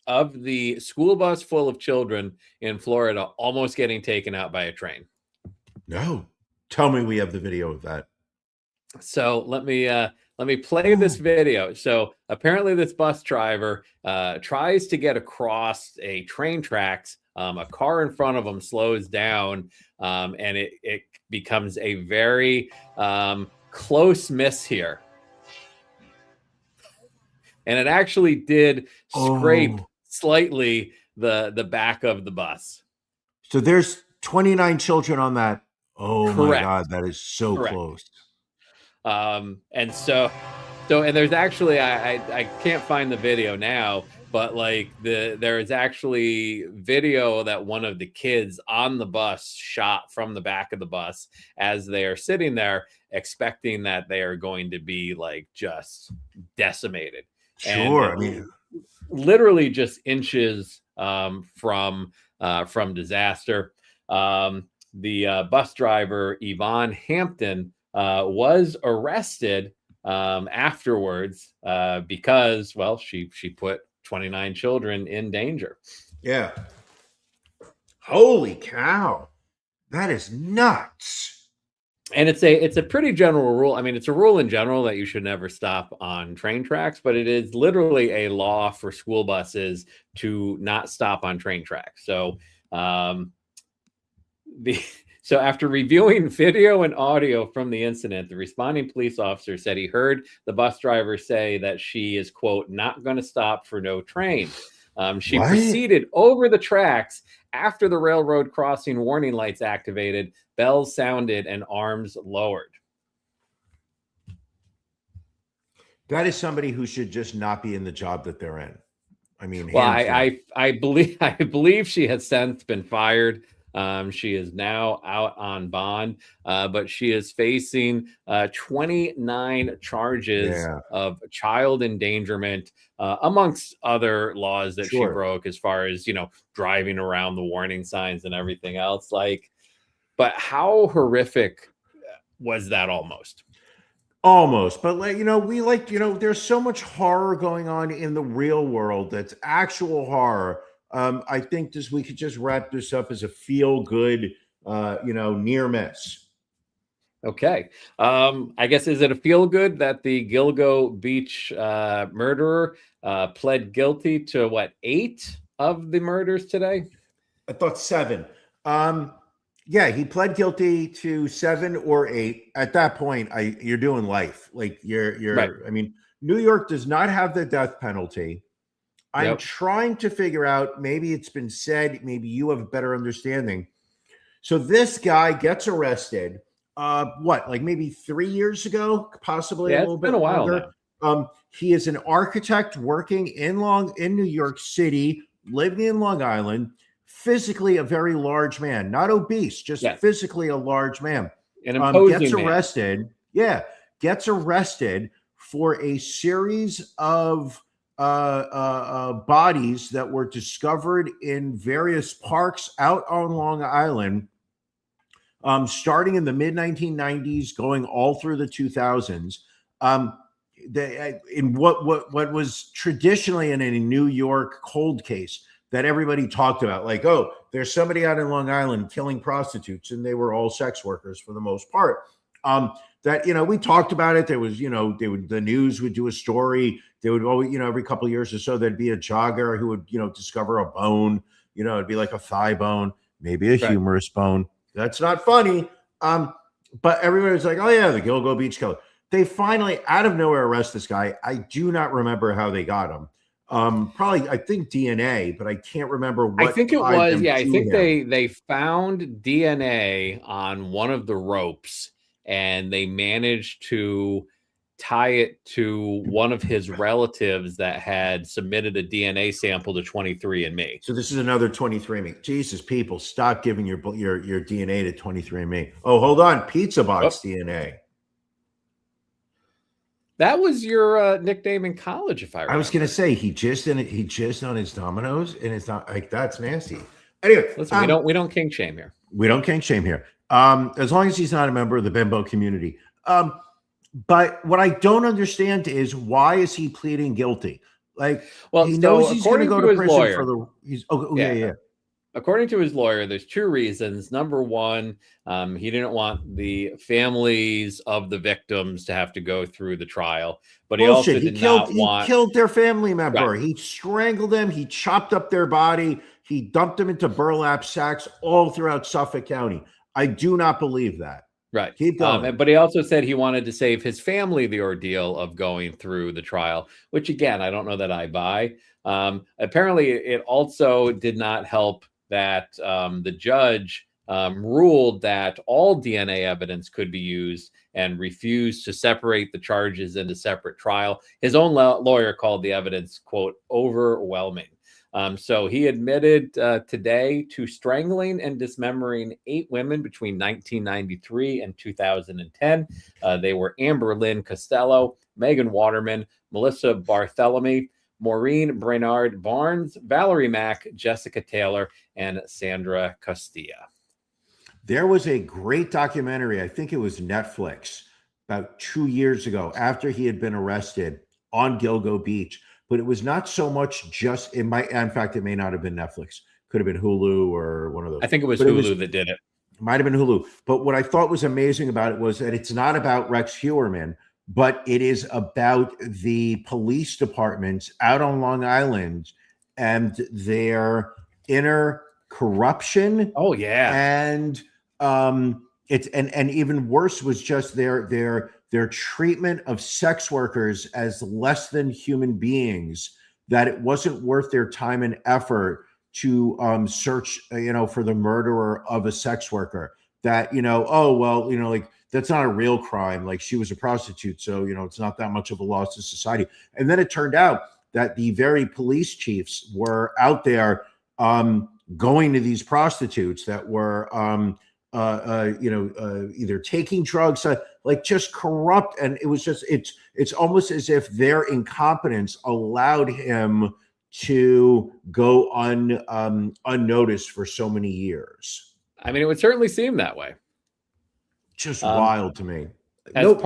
of the school bus full of children in Florida almost getting taken out by a train? No. Tell me we have the video of that. So let me play this video. So apparently this bus driver tries to get across a train tracks. A car in front of him slows down, and it becomes a very close miss here. And it actually did scrape slightly the back of the bus. So there's 29 children on that. Oh, Correct. My God, that is so close. And so and there's actually I can't find the video now, but like there is actually video that one of the kids on the bus shot from the back of the bus as they are sitting there expecting that they are going to be like just decimated. Sure. And I mean, literally just inches from disaster. The bus driver, Yvonne Hampton, was arrested afterwards because, well, she put 29 children in danger. Yeah. Holy cow. That is nuts. And it's a pretty general rule. I mean, it's a rule in general that you should never stop on train tracks, but it is literally a law for school buses to not stop on train tracks. So So after reviewing video and audio from the incident, the responding police officer said he heard the bus driver say that she is, quote, not going to stop for no train. She proceeded over the tracks after the railroad crossing warning lights activated, bells sounded, and arms lowered. That is somebody who should just not be in the job that they're in. I mean, well, I believe she has since been fired. She is now out on bond, but she is facing 29 charges of child endangerment, amongst other laws that she broke, as far as, driving around the warning signs and everything else. But how horrific was that almost? Almost, but there's so much horror going on in the real world that's actual horror. I think we could just wrap this up as a feel good, near miss. Okay. I guess, is it a feel good that the Gilgo Beach murderer pled guilty to 8 of the murders today? I thought 7. Yeah, he pled guilty to 7 or 8. At that point, you're doing life. Like you're right. I mean, New York does not have the death penalty. I'm trying to figure out, maybe it's been said, maybe you have a better understanding. So this guy gets arrested, maybe 3 years ago, possibly a little bit longer. He is an architect working in New York City, living in Long Island, physically a very large man, not obese, just physically a large man. An imposing gets man. arrested. Yeah, gets arrested for a series of bodies that were discovered in various parks out on Long Island, starting in the mid 1990s, going all through the 2000s. in what was traditionally in a New York cold case that everybody talked about, like, oh, there's somebody out in Long Island killing prostitutes, and they were all sex workers for the most part. That, we talked about it. There was, the news would do a story. They would always, every couple of years or so, there'd be a jogger who would, discover a bone. It'd be like a thigh bone, maybe a humerus bone. That's not funny. But everybody was like, oh yeah, the Gilgo Beach Killer. They finally, out of nowhere, arrest this guy. I do not remember how they got him. Probably, I think DNA, but I can't remember what. I think it was. Yeah, I think they found DNA on one of the ropes, and they managed to tie it to one of his relatives that had submitted a DNA sample to 23andMe. So this is another 23andMe. Jesus, people, stop giving your DNA to 23andMe. Oh, hold on, Pizza Box DNA. That was your nickname in college, if I remember. I was gonna say he jizzed on his Dominoes, and it's not like that's nasty. Anyway, listen, we don't kink shame here. We don't kink shame here. As long as he's not a member of the bimbo community. But what I don't understand is, why is he pleading guilty? Like, well, he knows he's going to go to prison for the. According to his lawyer, there's two reasons. Number one, he didn't want the families of the victims to have to go through the trial, but he also did not want. He killed their family member. Right. He strangled them. He chopped up their body. He dumped them into burlap sacks all throughout Suffolk County. I do not believe that. Right. Keep going. But he also said he wanted to save his family the ordeal of going through the trial, which, again, I don't know that I buy. Apparently, it also did not help that the judge ruled that all DNA evidence could be used and refused to separate the charges into separate trial. His own lawyer called the evidence, quote, overwhelming. So he admitted today to strangling and dismembering 8 women between 1993 and 2010. They were Amber Lynn Costello, Megan Waterman, Melissa Barthélemy, Maureen Brainard Barnes, Valerie Mack, Jessica Taylor, and Sandra Castilla. There was a great documentary, I think it was Netflix, about 2 years ago, after he had been arrested on Gilgo Beach. But it was not so much just, in fact, it may not have been Netflix. Could have been Hulu or one of those. I think it was Hulu that did it. Might have been Hulu. But what I thought was amazing about it was that it's not about Rex Heuermann, but it is about the police departments out on Long Island and their inner corruption. Oh, yeah. And it's and even worse was just their treatment of sex workers as less than human beings, that it wasn't worth their time and effort to search, for the murderer of a sex worker. That, like, that's not a real crime. Like, she was a prostitute, so, it's not that much of a loss to society. And then it turned out that the very police chiefs were out there going to these prostitutes that were either taking drugs, like just corrupt. And it was just, it's almost as if their incompetence allowed him to go unnoticed for so many years. I mean, it would certainly seem that way. Just wild to me. I don't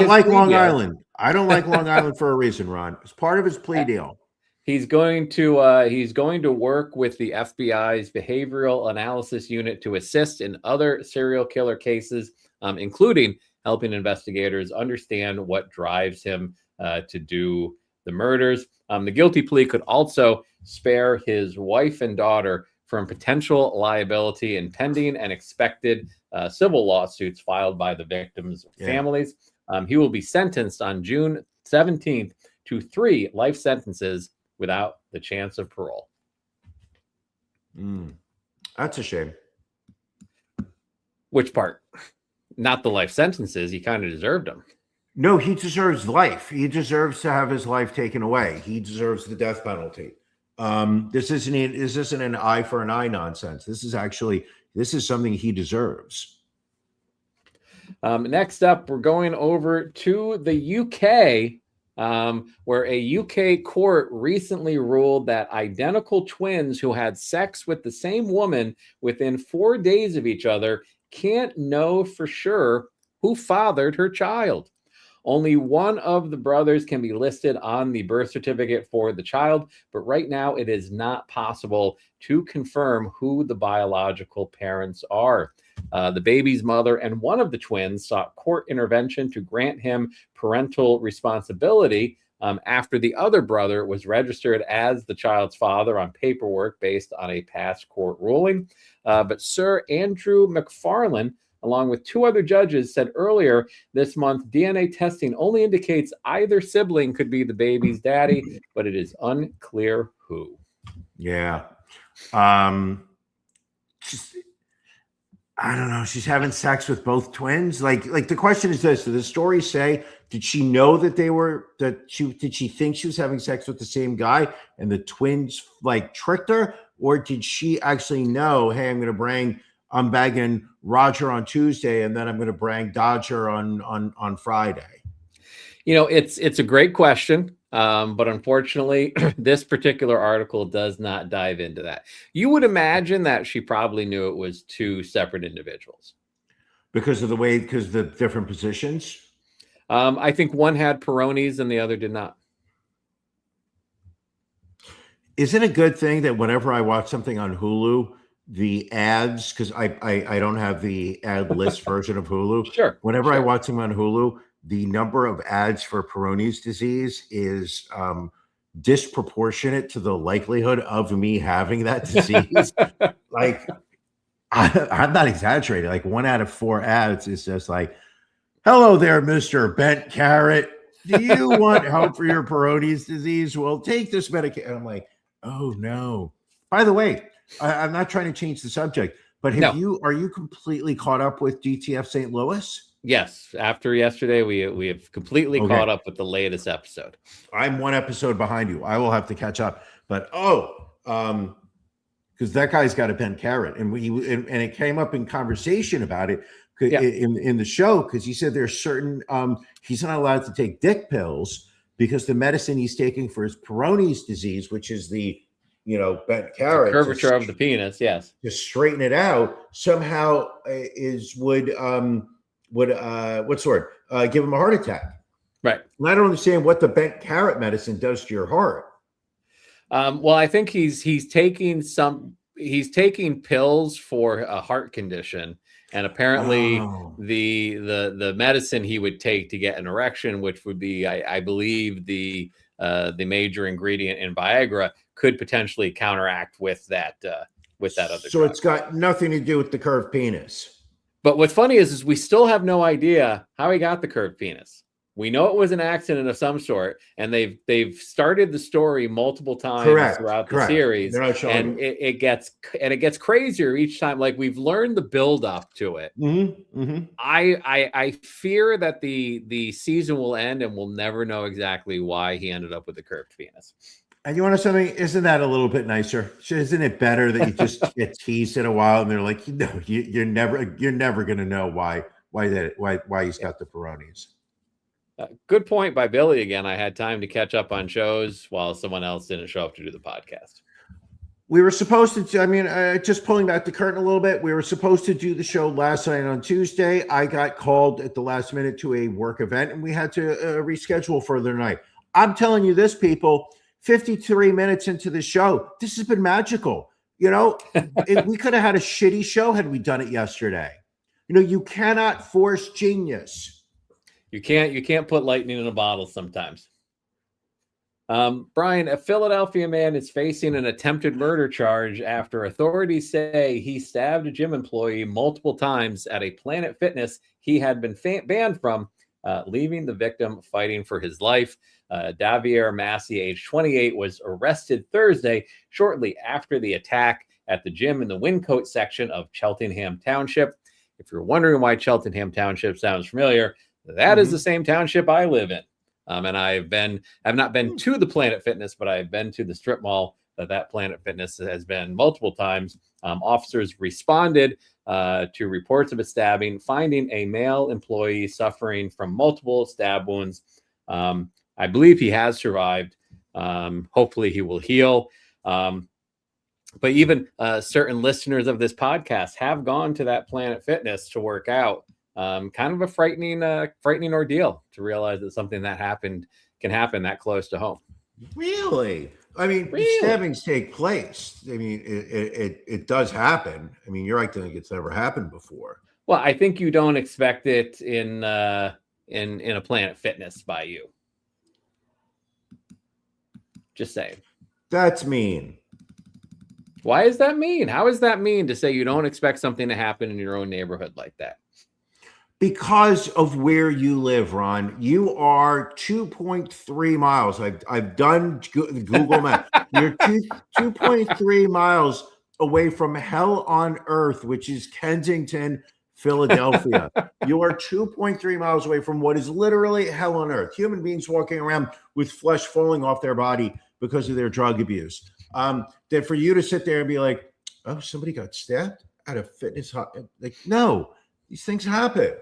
like Long Island. I don't like Long Island for a reason, Ron. It's part of his plea deal. He's going to work with the FBI's Behavioral Analysis Unit to assist in other serial killer cases, including helping investigators understand what drives him to do the murders. The guilty plea could also spare his wife and daughter from potential liability in pending and expected civil lawsuits filed by the victims' families. He will be sentenced on June 17th to 3 life sentences without the chance of parole. That's a shame. Which part? Not the life sentences. He kind of deserved them. No, he deserves life. He deserves to have his life taken away. He deserves the death penalty. This isn't an eye for an eye nonsense. This is something he deserves. Next up, we're going over to the UK, where a UK court recently ruled that identical twins who had sex with the same woman within 4 days of each other can't know for sure who fathered her child. Only one of the brothers can be listed on the birth certificate for the child, but right now it is not possible to confirm who the biological parents are. The baby's mother and one of the twins sought court intervention to grant him parental responsibility after the other brother was registered as the child's father on paperwork based on a past court ruling. But Sir Andrew McFarlane, along with two other judges, said earlier this month DNA testing only indicates either sibling could be the baby's daddy, but it is unclear who. Yeah. I don't know. She's having sex with both twins. Like the question is this: did the story say, did she know that did she think she was having sex with the same guy and the twins like tricked her? Or did she actually know, hey, I'm bagging Roger on Tuesday and then I'm going to bring Dodger on Friday? You know, it's a great question. But unfortunately, this particular article does not dive into that. You would imagine that she probably knew it was two separate individuals. Because of the different positions? I think one had Peronis and the other did not. Is it a good thing that whenever I watch something on Hulu, the ads, because I don't have the ad list version of Hulu. Sure. Whenever I watch them on Hulu, the number of ads for Peyronie's disease is disproportionate to the likelihood of me having that disease. Like, I'm not exaggerating. Like 1 out of 4 ads is just like, hello there, Mr. Bent Carrot. Do you want help for your Peyronie's disease? Well, take this medication. I'm like, oh no. By the way, I'm not trying to change the subject, but are you completely caught up with DTF St. Louis? Yes. After yesterday, we have completely caught up with the latest episode. I'm 1 episode behind you. I will have to catch up. But because that guy's got a bent carrot, and it came up in conversation about it in the show, because he said there's certain he's not allowed to take dick pills because the medicine he's taking for his Peyronie's disease, which is the bent carrot, the curvature of the penis, yes, to straighten it out somehow would give him a heart attack. Right. And I don't understand what the bent carrot medicine does to your heart. Well, I think he's taking pills for a heart condition, and apparently the medicine he would take to get an erection, which would be, I believe, the major ingredient in Viagra, could potentially counteract with that other. So drug. It's got nothing to do with the curved penis. But what's funny is we still have no idea how he got the curved penis. We know it was an accident of some sort, and they've started the story multiple times throughout the series, and it gets crazier each time. Like, we've learned the build up to it. Mm-hmm. Mm-hmm. I fear that the season will end, and we'll never know exactly why he ended up with the curved penis. And you want to know something? Isn't that a little bit nicer? Isn't it better that you just get teased in a while and they're like, you're never going to know why he's got the Peyronie's. Good point by Billy again. I had time to catch up on shows while someone else didn't show up to do the podcast. We were supposed to, just pulling back the curtain a little bit, we were supposed to do the show last night on Tuesday. I got called at the last minute to a work event, and we had to reschedule for the night. I'm telling you this, people, 53 minutes into the show, this has been magical. We could have had a shitty show had we done it yesterday. You cannot force genius. You can't put lightning in a bottle sometimes. Brian, a Philadelphia man is facing an attempted murder charge after authorities say he stabbed a gym employee multiple times at a Planet Fitness he had been banned from, leaving the victim fighting for his life. Davier Massey, age 28, was arrested Thursday shortly after the attack at the gym in the Wyncote section of Cheltenham Township. If you're wondering why Cheltenham Township sounds familiar, that is the same township I live in. And I've not been to the Planet Fitness, but I've been to the strip mall that Planet Fitness has been multiple times. Officers responded to reports of a stabbing, finding a male employee suffering from multiple stab wounds. I believe he has survived. Hopefully he will heal. But even certain listeners of this podcast have gone to that Planet Fitness to work out. kind of a frightening ordeal to realize that something that happened can happen that close to home. Really? I mean, Really? stabbings take place. I mean, it does happen. I mean, you're right to think it's never happened before. Well, I think you don't expect it in a Planet Fitness by you. Just saying. That's mean. Why is that mean? How is that mean to say you don't expect something to happen in your own neighborhood like that? Because of where you live, Ron. You are 2.3 miles. I've done Google Maps. You're 2.3 miles away from hell on earth, which is Kensington, Philadelphia. You are 2.3 miles away from what is literally hell on earth. Human beings walking around with flesh falling off their body because of their drug abuse. That for you to sit there and be like, oh, somebody got stabbed at a fitness hut. Like, no, these things happen.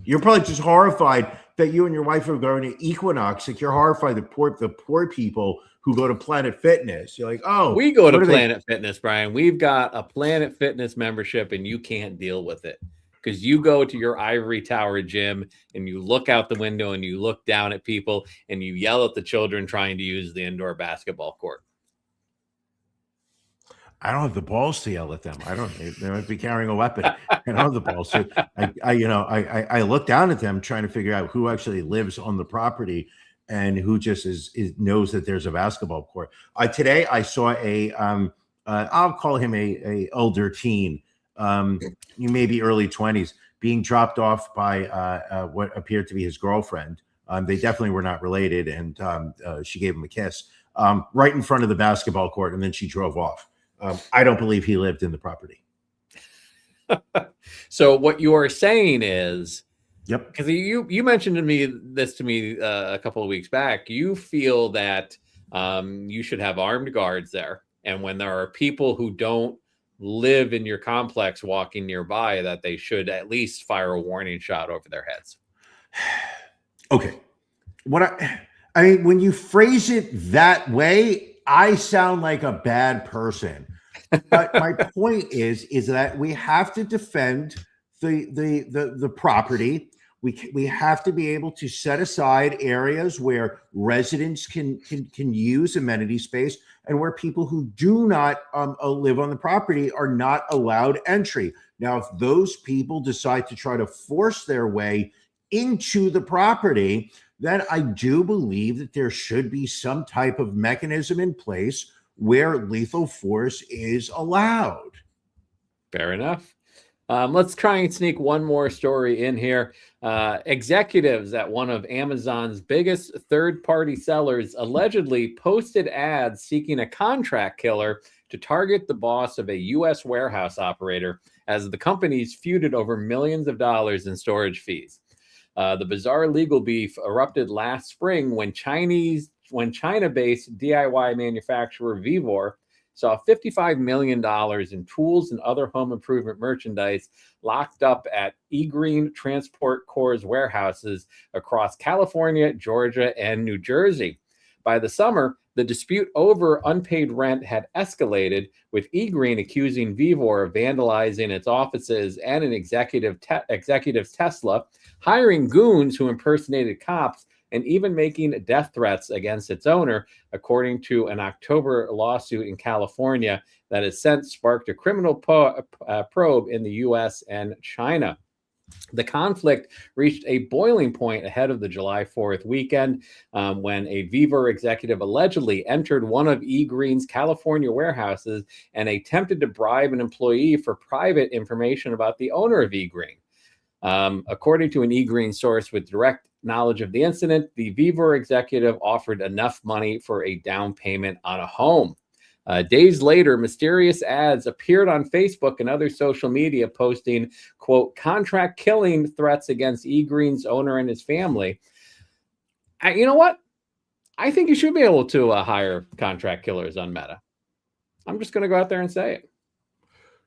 You're probably just horrified that you and your wife are going to Equinox. Like, you're horrified the poor people who go to Planet Fitness. You're like, oh, we go to Planet Fitness, Brian. We've got a Planet Fitness membership, and you can't deal with it because you go to your ivory tower gym and you look out the window and you look down at people and you yell at the children trying to use the indoor basketball court. I don't have the balls to yell at them. They might be carrying a weapon. I don't have the balls to. I look down at them trying to figure out who actually lives on the property and who just knows that there's a basketball court. Today I saw I'll call him a older teen, maybe early 20s, being dropped off by what appeared to be his girlfriend. They definitely were not related, and she gave him a kiss right in front of the basketball court, and then she drove off. I don't believe he lived in the property. So what you are saying is, yep, because you mentioned to me a couple of weeks back, you feel that you should have armed guards there, and when there are people who don't live in your complex walking nearby, that they should at least fire a warning shot over their heads. Okay, I mean, when you phrase it that way, I sound like a bad person. But my point is that we have to defend the property. We have to be able to set aside areas where residents can use amenity space, and where people who do not live on the property are not allowed entry. Now, if those people decide to try to force their way into the property, then I do believe that there should be some type of mechanism in place where lethal force is allowed. Fair enough. Let's try and sneak one more story in here. Executives at one of Amazon's biggest third-party sellers allegedly posted ads seeking a contract killer to target the boss of a U.S. warehouse operator as the companies feuded over millions of dollars in storage fees. The bizarre legal beef erupted last spring when China-based DIY manufacturer Vivor saw $55 million in tools and other home improvement merchandise locked up at eGreen Transport Corps' warehouses across California, Georgia, and New Jersey. By the summer, the dispute over unpaid rent had escalated, with eGreen accusing Vivor of vandalizing its offices and an executive's Tesla, hiring goons who impersonated cops, and even making death threats against its owner, according to an October lawsuit in California that has since sparked a criminal probe in the U.S. and China. The conflict reached a boiling point ahead of the July 4th weekend when a Vivor executive allegedly entered one of eGreen's California warehouses and attempted to bribe an employee for private information about the owner of eGreen. According to an eGreen source with direct knowledge of the incident, the Vivor executive offered enough money for a down payment on a home. Days later, mysterious ads appeared on Facebook and other social media posting, quote, contract killing threats against eGreen's owner and his family. You know what? I think you should be able to hire contract killers on Meta. I'm just going to go out there and say it.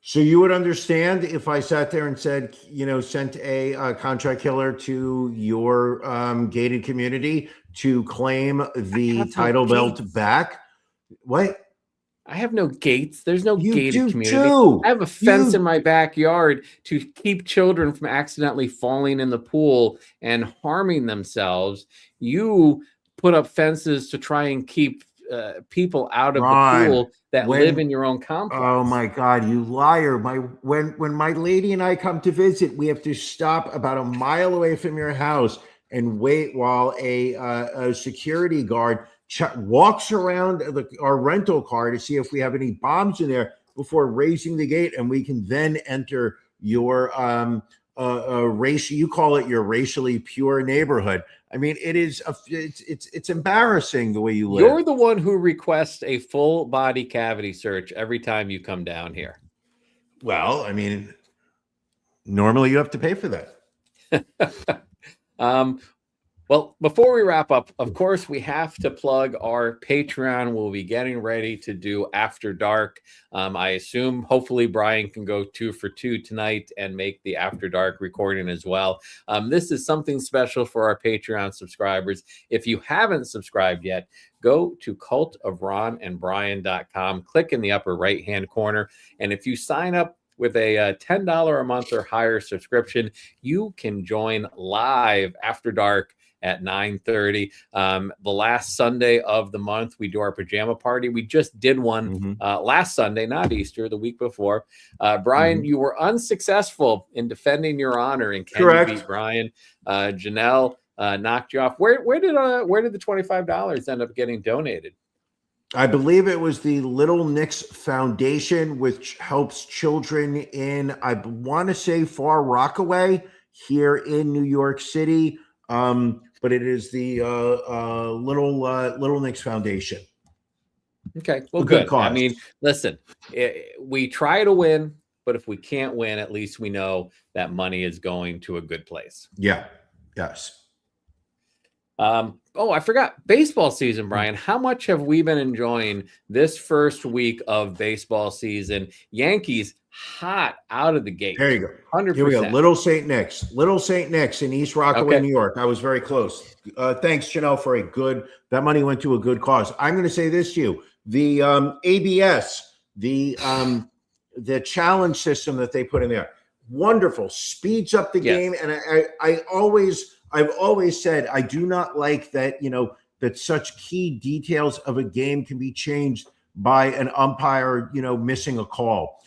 So you would understand if I sat there and said, sent a contract killer to your gated community to claim the title belt back? What? I have no gates. There's no You gated do community. too. I have a fence in my backyard to keep children from accidentally falling in the pool and harming themselves. You put up fences to try and keep people out of the Ron, pool that live in your own complex. Oh my God, you liar! When my lady and I come to visit, we have to stop about a mile away from your house and wait while a security guard walks around our rental car to see if we have any bombs in there before raising the gate, and we can then enter your race. You call it your racially pure neighborhood. I mean, it's embarrassing the way you live. You're the one who requests a full body cavity search every time you come down here. Well, I mean, normally you have to pay for that. Well, before we wrap up, of course, we have to plug our Patreon. We'll be getting ready to do After Dark. I assume, hopefully, Brian can go 2 for 2 tonight and make the After Dark recording as well. This is something special for our Patreon subscribers. If you haven't subscribed yet, go to cultofronandbrian.com, click in the upper right-hand corner, and if you sign up with a $10 a month or higher subscription, you can join live After Dark at 9:30. The last Sunday of the month, we do our pajama party. We just did one last Sunday, not Easter, the week before. Brian, you were unsuccessful in defending your honor in Can You Beat Brian. Janelle knocked you off. Where did the $25 end up getting donated? I believe it was the Little Nicks Foundation, which helps children in, I want to say, Far Rockaway here in New York City. But it is the Little Nicks Foundation. Okay, well, good. I mean, listen, we try to win, but if we can't win, at least we know that money is going to a good place. Yeah. Yes. Oh, I forgot baseball season, Brian. How much have we been enjoying this first week of baseball season? Yankees hot out of the gate. There you go. 100%. Here we go. Little St. Nick's in East Rockaway, New York. I was very close. Thanks, Janelle, for that money went to a good cause. I'm going to say this to you. The ABS, the challenge system that they put in there, wonderful. Speeds up the game. And I've always said, I do not like that, that such key details of a game can be changed by an umpire, missing a call.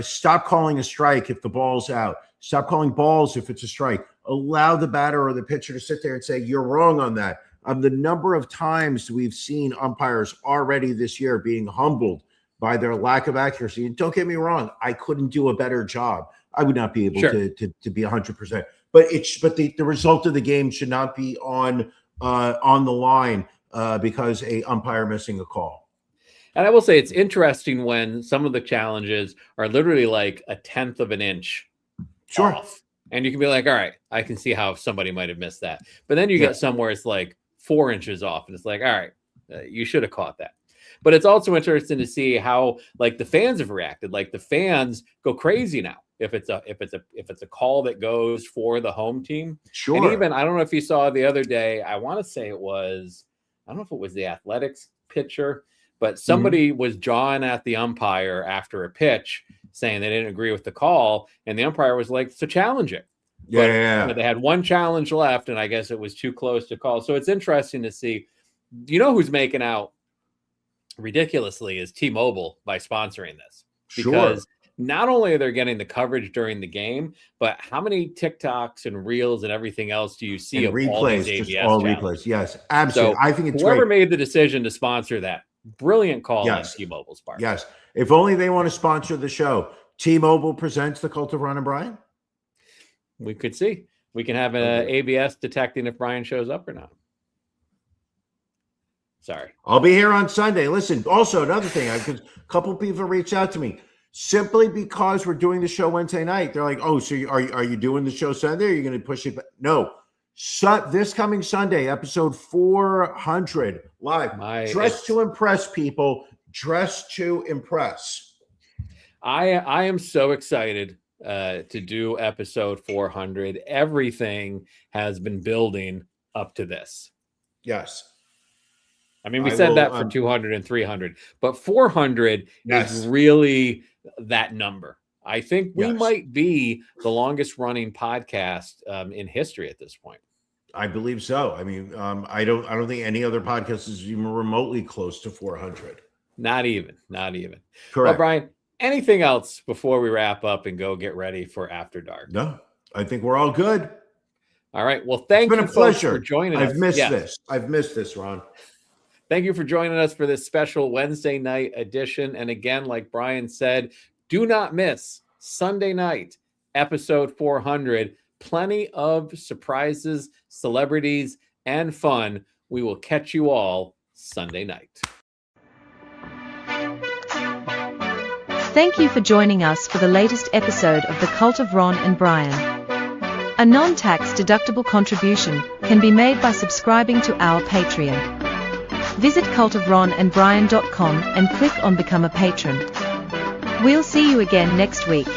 Stop calling a strike if the ball's out. Stop calling balls if it's a strike. Allow the batter or the pitcher to sit there and say, you're wrong on that. The number of times we've seen umpires already this year being humbled by their lack of accuracy. And don't get me wrong, I couldn't do a better job. I would not be able to be 100%. But the result of the game should not be on the line because a umpire missing a call. And I will say it's interesting when some of the challenges are literally like a 1/10 of an inch off. And you can be like, all right, I can see how somebody might have missed that. But then you get somewhere it's like 4 inches off, and it's like, all right, you should have caught that. But it's also interesting to see how like the fans have reacted. Like the fans go crazy now if it's a call that goes for the home team. Sure. And even I don't know if you saw the other day. I want to say I don't know if it was the Athletics pitcher, but somebody was jawing at the umpire after a pitch, saying they didn't agree with the call, and the umpire was like, "So challenge it." Yeah. But, they had one challenge left, and I guess it was too close to call. So it's interesting to see. Who's making out ridiculously is T-Mobile by sponsoring this, because not only are they getting the coverage during the game, but how many TikToks and reels and everything else do you see and of replays? all these ABS all challenges? Replays. Yes, absolutely. So I think it's whoever great. made the decision to sponsor that, brilliant call on T-Mobile's part. Yes, if only they want to sponsor the show. T-Mobile presents the Cult of Ron and Brian. We could see. We can have an ABS detecting if Brian shows up or not. Sorry. I'll be here on Sunday. Listen, also another thing, because a couple people reached out to me simply because we're doing the show Wednesday night. They're like, "Oh, so are you doing the show Sunday? Or are you going to push it back?" No. This coming Sunday, episode 400 live. Dress to impress, people. Dress to impress. I am so excited to do episode 400. Everything has been building up to this. Yes. I mean, we I said will, that for 200 and 300, but 400 is really that number. I think we might be the longest running podcast in history at this point. I believe so. I mean, I don't think any other podcast is even remotely close to 400. Not even. Correct. Well, Brian, anything else before we wrap up and go get ready for After Dark? No, I think we're all good. All right. Well, thank you folks for joining us. I've missed this, Ron. Thank you for joining us for this special Wednesday night edition. And again, like Brian said, do not miss Sunday night, episode 400. Plenty of surprises, celebrities, and fun. We will catch you all Sunday night. Thank you for joining us for the latest episode of The Cult of Ron and Brian. A non-tax deductible contribution can be made by subscribing to our Patreon. Visit cultofronandbrian.com and click on Become a Patron. We'll see you again next week.